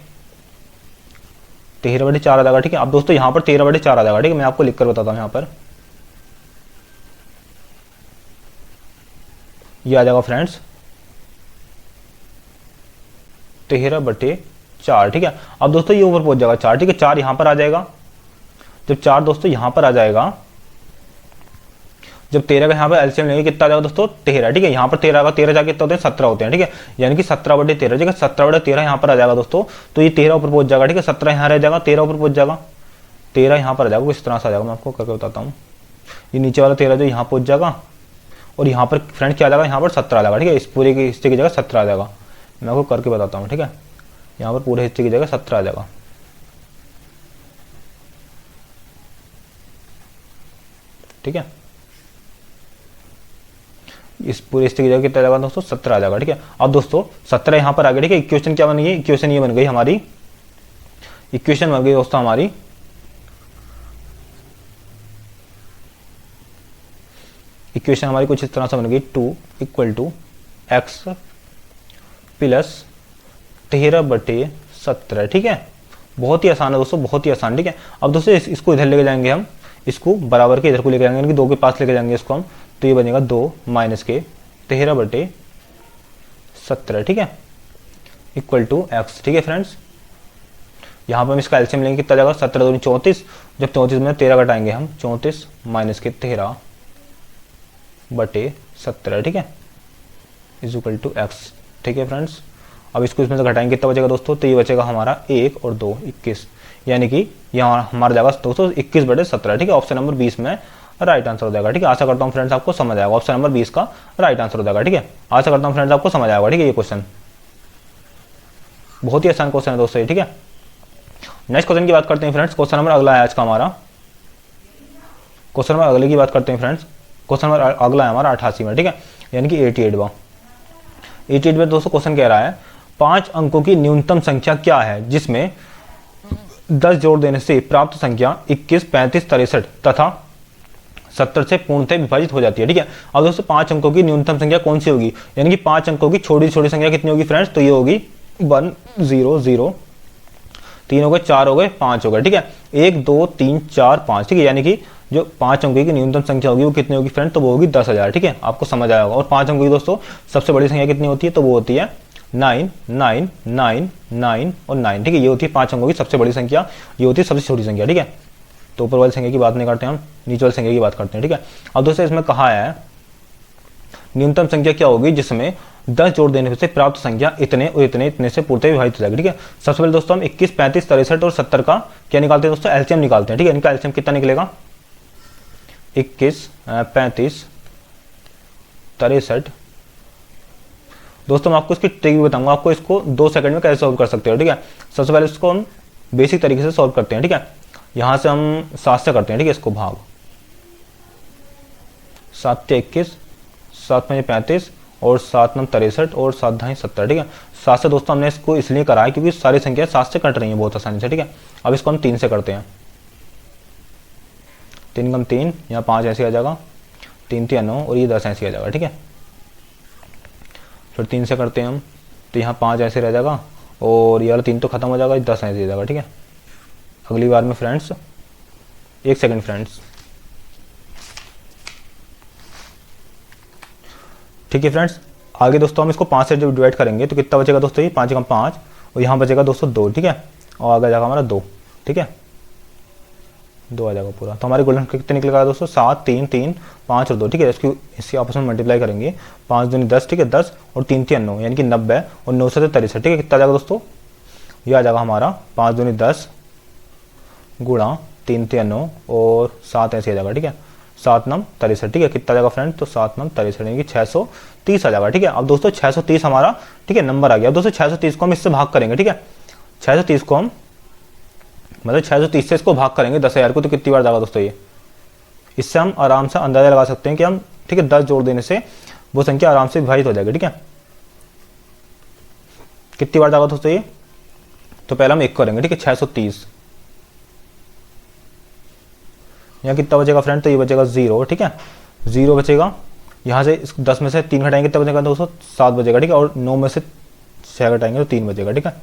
13 बटे 4 आ जाएगा, ठीक है। अब दोस्तों यहाँ पर 13 बटे 4 आ जाएगा, ठीक है, मैं आपको लिखकर बताता हूँ। यहाँ पर ये आ जाएगा फ्रेंड्स 13 बटे 4, ठीक है। अब दोस्तों ये ऊपर पहुंच जाएगा 4, ठीक है, 4 यहाँ पर आ जाएगा। जब 4 दोस्तों यहाँ पर आ जाएगा, जब 13 का यहाँ पर एलसीएम लेंगे कितना आ जाएगा दोस्तों, 13, ठीक है। यहाँ पर 13 का 13 जाके कितना होते हैं, 17 होते हैं, ठीक है, यानी कि 17 बटे 13, ठीक है, 17 बटे 13 यहाँ पर आ जाएगा दोस्तों, तो ये 13 ऊपर पहुंच जाएगा, ठीक है, 17 यहाँ रह जाएगा, 13 ऊपर पहुंच जाएगा, 13 यहाँ पर आ जाएगा, इस तरह से आ जाएगा, मैं आपको करके बताता हूँ। ये नीचे वाला 13 जो यहाँ पहुंच जाएगा और यहाँ पर फ्रेंड क्या आ जाएगा, यहाँ पर 17 आ जाएगा, ठीक है, इस पूरे के हिस्से की जगह 17 आ जाएगा, मैं आपको करके बताता हूँ, ठीक है। यहाँ पर पूरे हिस्से की जगह 17 आ जाएगा, ठीक है, इस पूरे हिस्से की जगह कितना आ जाएगा दोस्तों, 17 आ जाएगा, ठीक है। अब दोस्तों 17 यहाँ पर आ गया, ठीक है। इक्वेशन क्या बन गई, इक्वेशन ये बन गई हमारी, इक्वेशन बन गई दोस्तों हमारी, इक्वेशन हमारी कुछ इस तरह से बन गई, 2 = x प्लस 13 बटे 17, ठीक है। बहुत ही आसान है दोस्तों, बहुत ही आसान, ठीक है। अब दोस्तों इसको इधर लेके जाएंगे हम, इसको बराबर के इधर को लेके जाएंगे, यानी कि 2 के पास लेके जाएंगे इसको हम, तो ये बनेगा 2 माइनस के 13 बटे 17, ठीक है, = x, ठीक है फ्रेंड्स। यहाँ पर हम इसका एलसीएम लेंगे, कितना जाएगा, 17 दूनी 34, जब 34 में 13 घटाएंगे हम, 34 माइनस के 13 बटे 17, ठीक है, = x, ठीक है फ्रेंड्स। अब इसको इसमें से घटाएंगे, कितना बचेगा दोस्तों, तो ये बचेगा हमारा 1 और 2 21, यानी कि यहाँ हमारा जाएगा दोस्तों 21 बटे 17, ठीक है। ऑप्शन नंबर 20 में राइट आंसर हो जाएगा, ठीक है। आशा करता हूँ फ्रेंड्स आपको समझ आएगा, ऑप्शन नंबर 20 का राइट आंसर हो जाएगा, ठीक है। आशा करता हूँ फ्रेंड्स आपको समझ आएगा, ठीक है। ये क्वेश्चन बहुत ही आसान क्वेश्चन है दोस्तों, ठीक है। नेक्स्ट क्वेश्चन की बात करते हैं फ्रेंड्स, क्वेश्चन नंबर अगला है आज का हमारा, क्वेश्चन नंबर अगले की बात करते हैं फ्रेंड्स। क्वेश्चन नंबर अगला है हमारा 88 में, ठीक है, यानी कि 88 में दोस्तों क्वेश्चन कह रहा है 5 अंकों की न्यूनतम संख्या क्या है जिसमें 10 जोड़ देने से प्राप्त संख्या 21, 35, 63 तथा 70 से पूर्णतः विभाजित हो जाती है, ठीक है। अब दोस्तों 5 अंकों की न्यूनतम संख्या कौन सी होगी, यानी कि 5 अंकों की छोटी छोटी संख्या कितनी होगी फ्रेंड्स, तो ये होगी 1 0 0, 3 हो गए, 4 हो गए, 5 हो गए, ठीक है, 1 2 3 4 5, ठीक है, यानी कि जो 5 अंकों की न्यूनतम संख्या होगी वो कितनी होगी फ्रेंड, तो वो होगी 10,000, ठीक है, आपको समझ आया होगा। और 5 अंकों की दोस्तों सबसे बड़ी संख्या कितनी होती है, तो वो होती है 9 9 9 9 और 9, ठीक है, ये होती है 5 अंकों की सबसे बड़ी संख्या, ये होती है सबसे छोटी संख्या, ठीक है। तो ऊपर वाली संख्या की बात नहीं करते हम, नीचे वाली संख्या की बात करते हैं, ठीक है। अब दोस्तों इसमें कहा है न्यूनतम संख्या क्या होगी जिसमें 10 जोड़ देने से प्राप्त संख्या इतने और इतने इतने से पूर्णतः विभाजित हो जाएगी, ठीक है। सबसे पहले दोस्तों हम 21, 35, 63 और 70 का क्या निकालते हैं दोस्तों, एलसीएम निकालते हैं, ठीक है। इनका एलसीएम कितना निकलेगा, 21, 35, 63। दोस्तों मैं आपको इसकी ट्रिक भी बताऊंगा, आपको इसको 2 सेकंड में कैसे सॉल्व कर सकते हो, ठीक है। सबसे पहले इसको हम बेसिक तरीके से सॉल्व करते हैं, ठीक है। यहां से हम 7 से करते हैं, ठीक है, इसको भाग 7 से 21, 7 में 35 और 7 में 63 और 7 ढाई 70, ठीक है। 7 से दोस्तों हमने इसको इसलिए करा है क्योंकि सारी संख्या 7 से कट रही है बहुत आसानी से, ठीक है। अब इसको हम 3 से करते हैं, 3 कम 3, यहाँ 5 ऐसे आ जाएगा, 3 3 9 और ये 10 ऐसे आ जाएगा, ठीक है। फिर 3 से करते हैं हम, तो यहाँ 5 ऐसे रह जाएगा और ये वाला 3 तो खत्म हो जाएगा, 10 ऐसे आ जाएगा, ठीक है। अगली बार में फ्रेंड्स 1 सेकंड फ्रेंड्स, ठीक है फ्रेंड्स। आगे दोस्तों हम इसको 5 से जब डिवाइड करेंगे तो कितना बचेगा दोस्तों, ये 5 कम 5 और यहाँ बचेगा दोस्तों 2, ठीक है, और आगे जाएगा हमारा 2, ठीक है। 2 आ जाएगा पूरा। तो हमारे गोल्डन कितने निकलेगा दोस्तों, 7 3 3 5 और 2, ठीक है। इसकी आपस में मल्टीप्लाई करेंगे, 5 दूनी 10, ठीक है, 10 और 3 3 9, यानी कि 90 और 9 से 63, ठीक है। कितना आ जाएगा दोस्तों, ये आ जाएगा हमारा 5 दूनी 10 गुणा 3 3 9 और 7 ऐसे आ जाएगा, ठीक है, 7 9 63, ठीक है। कितना आ जाएगा फ्रेंड, तो 7 9 63 यानी कि 630 आ जाएगा, ठीक है। अब दोस्तों 630 हमारा, ठीक है, नंबर आ गया। अब दोस्तों 630 को हम इससे भाग करेंगे, ठीक है, 630 को हम मतलब 630 से इसको भाग करेंगे 10,000 को, तो कितनी बार जाएगा दोस्तों ये। इससे हम आराम से अंदाजा लगा सकते हैं कि हम, ठीक है, 10 जोड़ देने से वो संख्या आराम से विभाजित हो जाएगी, ठीक है। कितनी बार जाएगा दोस्तों ये, तो पहले हम 1 करेंगे, ठीक है, 630, यहाँ कितना बचेगा फ्रेंड, तो ये बचेगा 0, ठीक है, 0 बचेगा। यहाँ से 10 में से 3 घटाएंगे कितना बचेगा दोस्तों, 7 बचेगा, ठीक है, और 9 में से 6 घटाएंगे तो 3 बचेगा, ठीक है,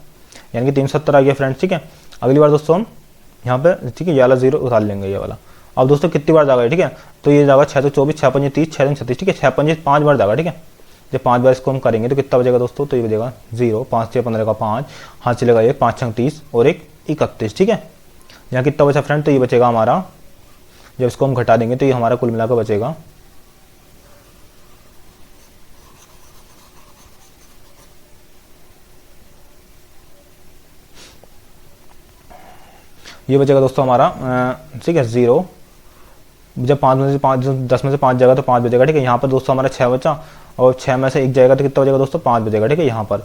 यानी कि 370 आ गया फ्रेंड्स, ठीक है। अगली बार दोस्तों हम यहाँ पे, ठीक है, ये वाला 0 उतार लेंगे, ये वाला। अब दोस्तों कितनी बार जाएगा, ठीक है, तो ये जाएगा 6 तो 24, 6 5 30, 6 36, ठीक है, 6 5 5 बार जाएगा, ठीक है। जब 5 बार इसको हम करेंगे तो कितना बचेगा दोस्तों, तो ये बचेगा 0, 5 6 15 का 5, हाथ चलेगा 1, 5 6 30 और 1 31, ठीक है। यहाँ कितना बचा फ्रेंड, तो ये बचेगा हमारा, जब इसको हम घटा देंगे तो ये हमारा कुल मिलाकर बचेगा, ये बचेगा दोस्तों हमारा, ठीक है, 0। जब 5 में से 5, 10 में से 5 जाएगा तो 5 बचेगा, ठीक है। यहाँ पर दोस्तों हमारा 6 बचा और 6 में से 1 जाएगा तो कितना बचेगा दोस्तों, 5 बचेगा, ठीक है, यहाँ पर।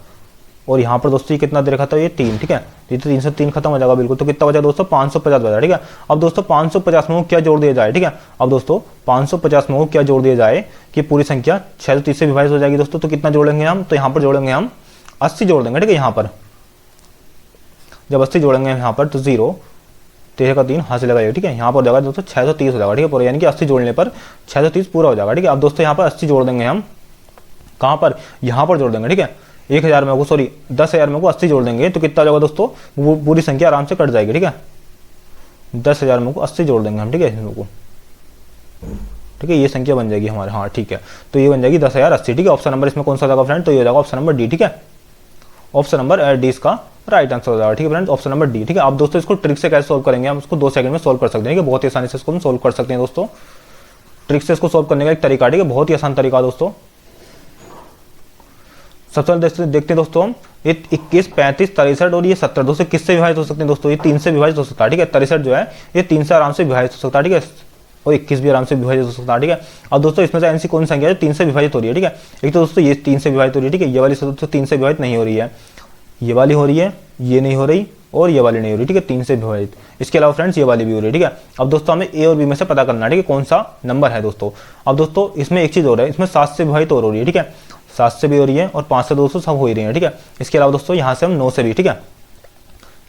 और यहाँ पर दोस्तों ये कितना दे रखा था, ये 3, ठीक है, ये तो 3 से 3 खत्म हो जाएगा बिल्कुल। तो कितना बचा दोस्तों, 550 बचा, ठीक है। अब दोस्तों 550 में क्या जोड़ दिया जाए, ठीक है। अब दोस्तों 550 में क्या जोड़ दिया जाए कि पूरी संख्या 630 से विभाजित हो जाएगी दोस्तों। तो कितना जोड़ेंगे हम, तो यहाँ पर जोड़ेंगे हम 80 जोड़ देंगे, ठीक है। यहाँ पर जब 80 जोड़ेंगे यहाँ पर तो 0 13 का 3 हाथ से लगाइए, ठीक है। यहाँ पर जाएगा दोस्तों 630 हो जाएगा, ठीक है, पूरा, यानी कि 80 जोड़ने पर 630 पूरा हो जाएगा, ठीक है। अब दोस्तों यहाँ पर 80 जोड़ देंगे हम, कहाँ पर, यहाँ पर जोड़ देंगे, ठीक है। 1000 में को, सॉरी 10,000 में को 80 जोड़ देंगे तो कितना हो जाएगा दोस्तों, वो पूरी संख्या आराम से कट जाएगी, ठीक है। 10,000 में को 80 जोड़ देंगे हम, ठीक है, इसमें को, ठीक है, ये संख्या बन जाएगी हमारे, हाँ ठीक है। तो ये बन जाएगी 10,080, ठीक है। ऑप्शन नंबर इसमें कौन सा जाएगा फ्रेंड, तो ये हो जाएगा ऑप्शन नंबर डी, ठीक है। ऑप्शन नंबर डी इसका राइट आंसर हो जाएगा, ठीक है फ्रेंड्स, ऑप्शन नंबर डी, ठीक है। अब दोस्तों इसको ट्रिक से कैसे सोल्व करेंगे, हम इसको 2 सेकंड में सोल्व कर सकते हैं, ठीक है, बहुत ही आसानी से इसको हम सोल्व कर सकते हैं दोस्तों। ट्रिक से इसको सोल्व करने का एक तरीका, ठीक है, बहुत ही आसान तरीका दोस्तों। सबसे पहले देखते हैं दोस्तों हम, ये 21 35 63 और ये 70 दोस्तों किससे विभाजित हो सकते हैं दोस्तों, ये 3 से विभाजित हो सकता है, ठीक है। 63 जो है ये 3 से आराम से विभाजित हो सकता है, ठीक है, और 21 भी आराम से विभाजित हो सकता है, ठीक है। अब दोस्तों इसमें से ऐसी कौन सी संख्या है 3 से विभाजित हो रही है, ठीक है। एक तो दोस्तों ये 3 से विभाजित हो रही है, ठीक है, ये वाली दोस्तों 3 से विभाजित नहीं हो रही है, ये वाली हो रही है, ये नहीं हो रही और ये वाली नहीं हो रही, ठीक है, 3 से विभाजित। इसके अलावा फ्रेंड्स ये वाली भी हो रही है, ठीक है। अब दोस्तों हमें ए और बी में से पता करना है, ठीक है, कौन सा नंबर है दोस्तों। अब दोस्तों इसमें एक चीज हो रहा है, इसमें 7 से विभाजित और हो रही है, ठीक है, 7 से भी हो रही है और 5 से दोस्तों सब हो ही रही है, ठीक है। इसके अलावा दोस्तों यहाँ से हम 9 से भी, ठीक है,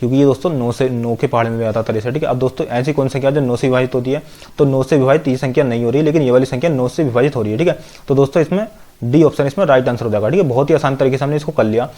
क्योंकि ये दोस्तों 9 के पहाड़ में भी आता था, ठीक है। अब दोस्तों ऐसी कौन संख्या जो 9 से विभाजित होती है, तो 9 से विभाजित ये संख्या नहीं हो रही है, लेकिन ये वाली संख्या 9 से विभाजित हो रही है, ठीक है। तो दोस्तों इसमें डी ऑप्शन इसमें राइट आंसर हो जाएगा, ठीक है। बहुत ही आसान तरीके से हमने इसको कर लिया।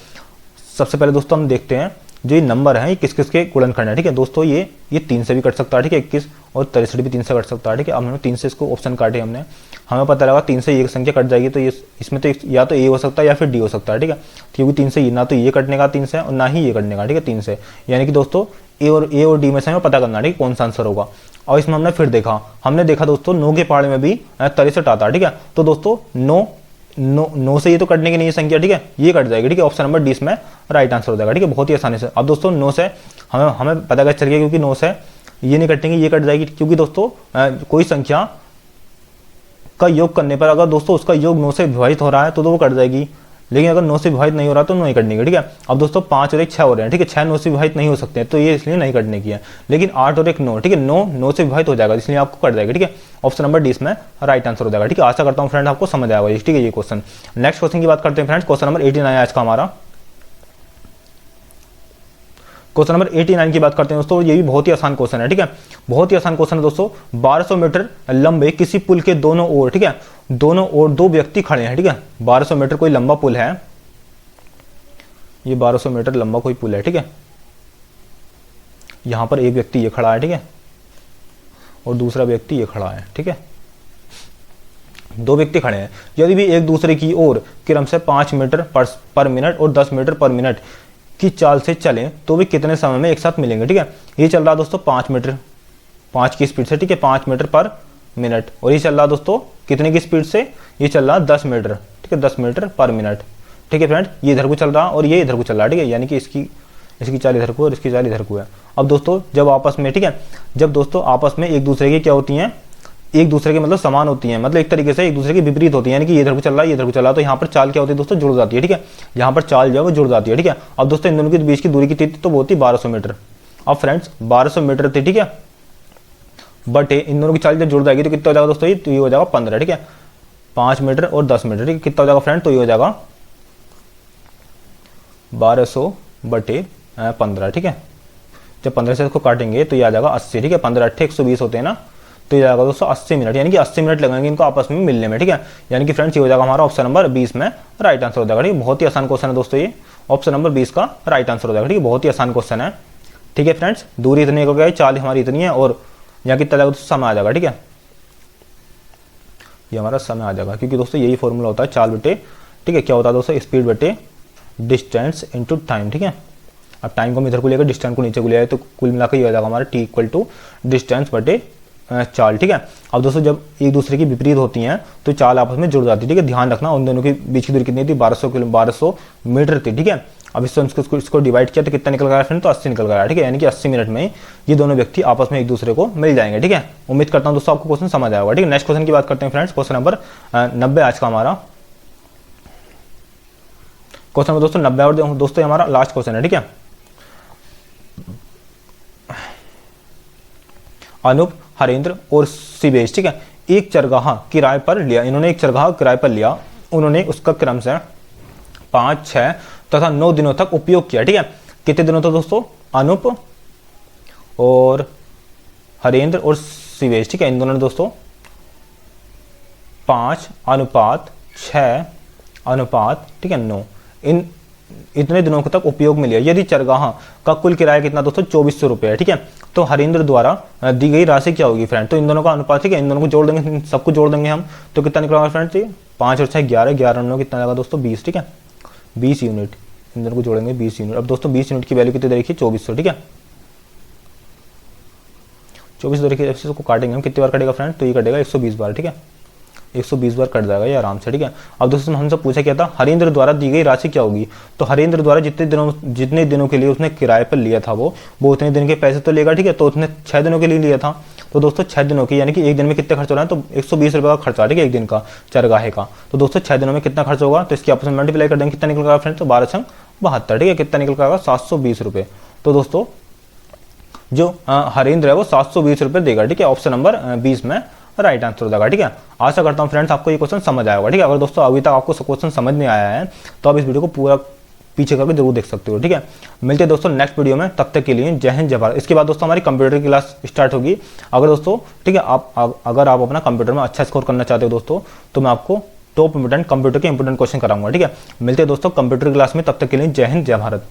सबसे पहले दोस्तों हम देखते हैं जो ये नंबर है ये किस किस के गुणनखंड है, ठीक है दोस्तों। ये 3 से भी कट सकता है, ठीक है, 21 और 63 भी 3 से कट सकता है, ठीक है। अब हमने 3 से इसको ऑप्शन काटे, हमने हमें पता लगा 3 से ये संख्या कट जाएगी, तो ये इसमें तो या तो ए हो सकता है या फिर डी हो सकता है, ठीक है, क्योंकि 3 से ना तो ये कटने का 3 से और ना ही ये कटने का, ठीक है, 3 से। यानी कि दोस्तों ए और डी में से हमें पता करना है, ठीक है, कौन सा आंसर होगा। और इसमें हमने फिर हमने देखा दोस्तों 9 के पहाड़े में भी 63 आता है, ठीक है। तो दोस्तों 9 से ये तो कटने की नहीं है संख्या, ठीक है, ये कट जाएगी, ठीक है। ऑप्शन नंबर डी इसमें राइट आंसर हो जाएगा, ठीक है, बहुत ही आसानी से। अब दोस्तों 9 से हमें पता चल गया, क्योंकि 9 से ये नहीं कटेंगे, ये कट जाएगी, क्योंकि दोस्तों कोई संख्या का योग करने पर अगर दोस्तों उसका योग 9 से विभाजित हो रहा है तो वो कट जाएगी, लेकिन अगर 9 से विभाजित नहीं हो रहा तो नहीं कटने की, ठीक है। अब दोस्तों 5 और 1 6 हो रहे हैं, ठीक है, 6 9 से विभाजित नहीं हो सकते हैं, तो ये इसलिए नहीं कटने की है। लेकिन 8 और 1 9, ठीक है, 9 से विभाजित हो जाएगा, इसलिए आपको कट जाएगा, ठीक है। ऑप्शन नंबर डी इसमें राइट आंसर हो जाएगा, ठीक है। आशा करता हूँ फ्रेंड आपको समझ आएगा, ठीक है, ये क्वेश्चन। नेक्स्ट क्वेश्चन की बात करते हैं फ्रेंड्स, क्वेश्चन नंबर 89 आज का हमारा। क्वेश्चन नंबर 89 की बात करते हैं दोस्तों, ये भी बहुत ही आसान क्वेश्चन है, ठीक है, बहुत ही आसान क्वेश्चन है दोस्तों। 1200 मीटर लंबे किसी पुल के दोनों ओर, ठीक है, दोनों ओर 2 व्यक्ति खड़े हैं, ठीक है। 1200 मीटर कोई लंबा पुल है, ये 1200 मीटर लंबा कोई पुल है, ठीक है। यहां पर एक व्यक्ति ये खड़ा है, ठीक है, और दूसरा व्यक्ति ये खड़ा है, ठीक है, 2 व्यक्ति खड़े हैं। यदि भी एक दूसरे की ओर क्रम से 5 मीटर पर मिनट और 10 मीटर पर मिनट की चाल से चलें तो भी कितने समय में एक साथ मिलेंगे, ठीक है। ये चल रहा है दोस्तों 5 मीटर, 5 की स्पीड से, ठीक है, 5 मीटर पर मिनट। और ये चल रहा दोस्तों कितने की स्पीड से, ये चल रहा 10 मीटर, ठीक है, 10 मीटर पर मिनट, ठीक है फ्रेंड। ये इधर को चल रहा और ये इधर को चल रहा है, ठीक है, यानी कि इसकी चाल इधर को और इसकी चाल इधर को है। अब दोस्तों जब आपस में, ठीक है, जब दोस्तों आपस में एक दूसरे की क्या होती हैं, एक दूसरे के मतलब समान होती हैं, मतलब एक तरीके से एक दूसरे के विपरीत होती है, यानी कि ये इधर को चल रहा है, ये इधर को चल रहा है, तो यहाँ पर चाल क्या होती है दोस्तों, जुड़ जाती है, ठीक है, यहाँ पर चाल जो है वो जुड़ जाती है, ठीक है। अब दोस्तों इन दोनों के बीच की दूरी कितनी थी, तो वो होती 1200 मीटर। अब फ्रेंड्स 1200 मीटर थी, ठीक है, बट इन दोनों की चाल जब जुड़ जाएगी तो कितना हो जाएगा दोस्तों, ये हो जाएगा 15, ठीक है, 5 मीटर और 10 मीटर, ठीक है, कितना हो जाएगा फ्रेंड, तो ये हो जाएगा 1200/15, ठीक है। जब 15 से इसको काटेंगे तो ये आ जाएगा 80, ठीक है, 15 8 120 होते हैं ना, तो ये जाएगा दोस्तों 80 मिनट, यानी कि 80 मिनट लगेंगे इनको आपस में मिलने में, ठीक है। यानी कि फ्रेंड्स ये हो जाएगा हमारा ऑप्शन नंबर 20 में राइट आंसर हो जाएगा, ठीक है। बहुत ही आसान क्वेश्चन है दोस्तों, ये ऑप्शन नंबर 20 का राइट आंसर हो जाएगा, ठीक है, बहुत ही आसान क्वेश्चन है, ठीक है फ्रेंड्स। दूरी इतनी हो गई, चाल हमारी इतनी है और यहाँ कितना जाएगा दोस्तों, समय आ जाएगा, ठीक है, ये हमारा समय आ जाएगा, क्योंकि दोस्तों यही फॉर्मूला होता है चाल बटे, ठीक है, क्या होता है दोस्तों, स्पीड बटे डिस्टेंस इनटू टाइम, ठीक है। अब टाइम को हम इधर को लेकर डिस्टेंस को नीचे को ले आए तो कुल मिलाकर ये हो जाएगा हमारा T = डिस्टेंस बटे चाल, ठीक है। अब दोस्तों जब एक दूसरे की विपरीत होती हैं तो चाल आपस में जुड़ जाती है, ठीक है, ध्यान रखना उन दोनों के बीच की दूरी कितनी थी, 1200 मीटर थी, ठीक है। अब इसको डिवाइड किया तो कितना निकल गया फ्रेंड, तो 80 निकल गया, ठीक है, यानी कि 80 मिनट में ये दोनों व्यक्ति आपस में एक दूसरे को मिल जाएंगे, ठीक है। उम्मीद करता हूँ दोस्तों आपको क्वेश्चन समझ आएगा, ठीक है। नेक्स्ट क्वेश्चन की बात करते हैं फ्रेंड्स, क्वेश्चन नंबर 90 आज का हमारा क्वेश्चन नंबर दोस्तों 90, और दोस्तों हमारा लास्ट क्वेश्चन है, ठीक है। अनूप, हरेंद्र और शिवेश, ठीक है, एक चरगाह किराए पर लिया, इन्होंने एक चरगाह किराए पर लिया, उन्होंने उसका क्रम से 5, 6 तथा 9 दिनों तक उपयोग किया, ठीक है। कितने दिनों तक दोस्तों, अनूप और हरेंद्र और शिवेश, ठीक है, इन दोनों ने दोस्तों 5:6:9, ठीक है, 9 इन इतने दिनों तक उपयोग में लिया। यदि चरगाह का कुल किराया कितना दोस्तों, 2400 रुपये है, ठीक है। तो हरेंद्र द्वारा दी गई राशि क्या होगी फ्रेंड, तो इन दोनों का अनुपात, ठीक है, इन दोनों को जोड़ देंगे, सबको जोड़ देंगे हम, तो कितना निकलेगा फ्रेंड, 5 और 6 11, 11 9 कितना आएगा दोस्तों 20, ठीक है, 20 यूनिट, इन दोनों को जोड़ेंगे 20 यूनिट। अब दोस्तों 20 यूनिट की वैल्यू कितनी देखिए, 2400, ठीक है, 2400 देखिए, इसको काटेंगे हम, कितनी बार कटेगा फ्रेंड, तो ये कटेगा 120 बार, ठीक है, 120 बार कट जाएगा ये आराम से, ठीक है। अब दोस्तों हमसे पूछा क्या था, हरेंद्र द्वारा दी गई राशि क्या होगी, तो हरेंद्र द्वारा जितने दिनों के लिए उसने किराए पर लिया था वो उतने दिन के पैसे तो लेगा, ठीक है, तो उसने 6 दिनों के लिए लिया था, तो दोस्तों 6 दिनों की, यानी कि एक दिन में कितने खर्च हो रहा है, तो 120 रुपये का खर्चा, ठीक है, एक दिन का चरगाहे का। तो दोस्तों 6 दिनों में कितना खर्च होगा, तो इसकी आपस में मल्टीप्लाई कर देंगे, कितना निकल गया फ्रेंड, तो 12×72, ठीक है, कितना निकल गया 720 रुपये। तो दोस्तों जो हरेंद्र है वो 720 रुपये देगा, ठीक है, ऑप्शन नंबर 20 में राइट आंसर हो जाएगा, ठीक है। आशा करता हूँ फ्रेंड्स आपको ये क्वेश्चन समझ आया होगा, ठीक है। अगर दोस्तों अभी तक आपको क्वेश्चन समझ नहीं आया है तो आप इस वीडियो को पूरा पीछे करके जरूर देख सकते हो, ठीक है। मिलते हैं दोस्तों नेक्स्ट वीडियो में, तब तक के लिए जय हिंद जय भारत। इसके बाद दोस्तों हमारी कंप्यूटर की क्लास स्टार्ट होगी। अगर दोस्तों, ठीक है, अगर आप अपना कंप्यूटर में अच्छा स्कोर करना चाहते हो दोस्तों, तो मैं आपको टॉप इंपोर्टेंट कंप्यूटर के इंपोर्टेंट क्वेश्चन कराऊंगा, ठीक है। मिलते हैं दोस्तों कंप्यूटर क्लास में, तब तक के लिए जय हिंद जय भारत।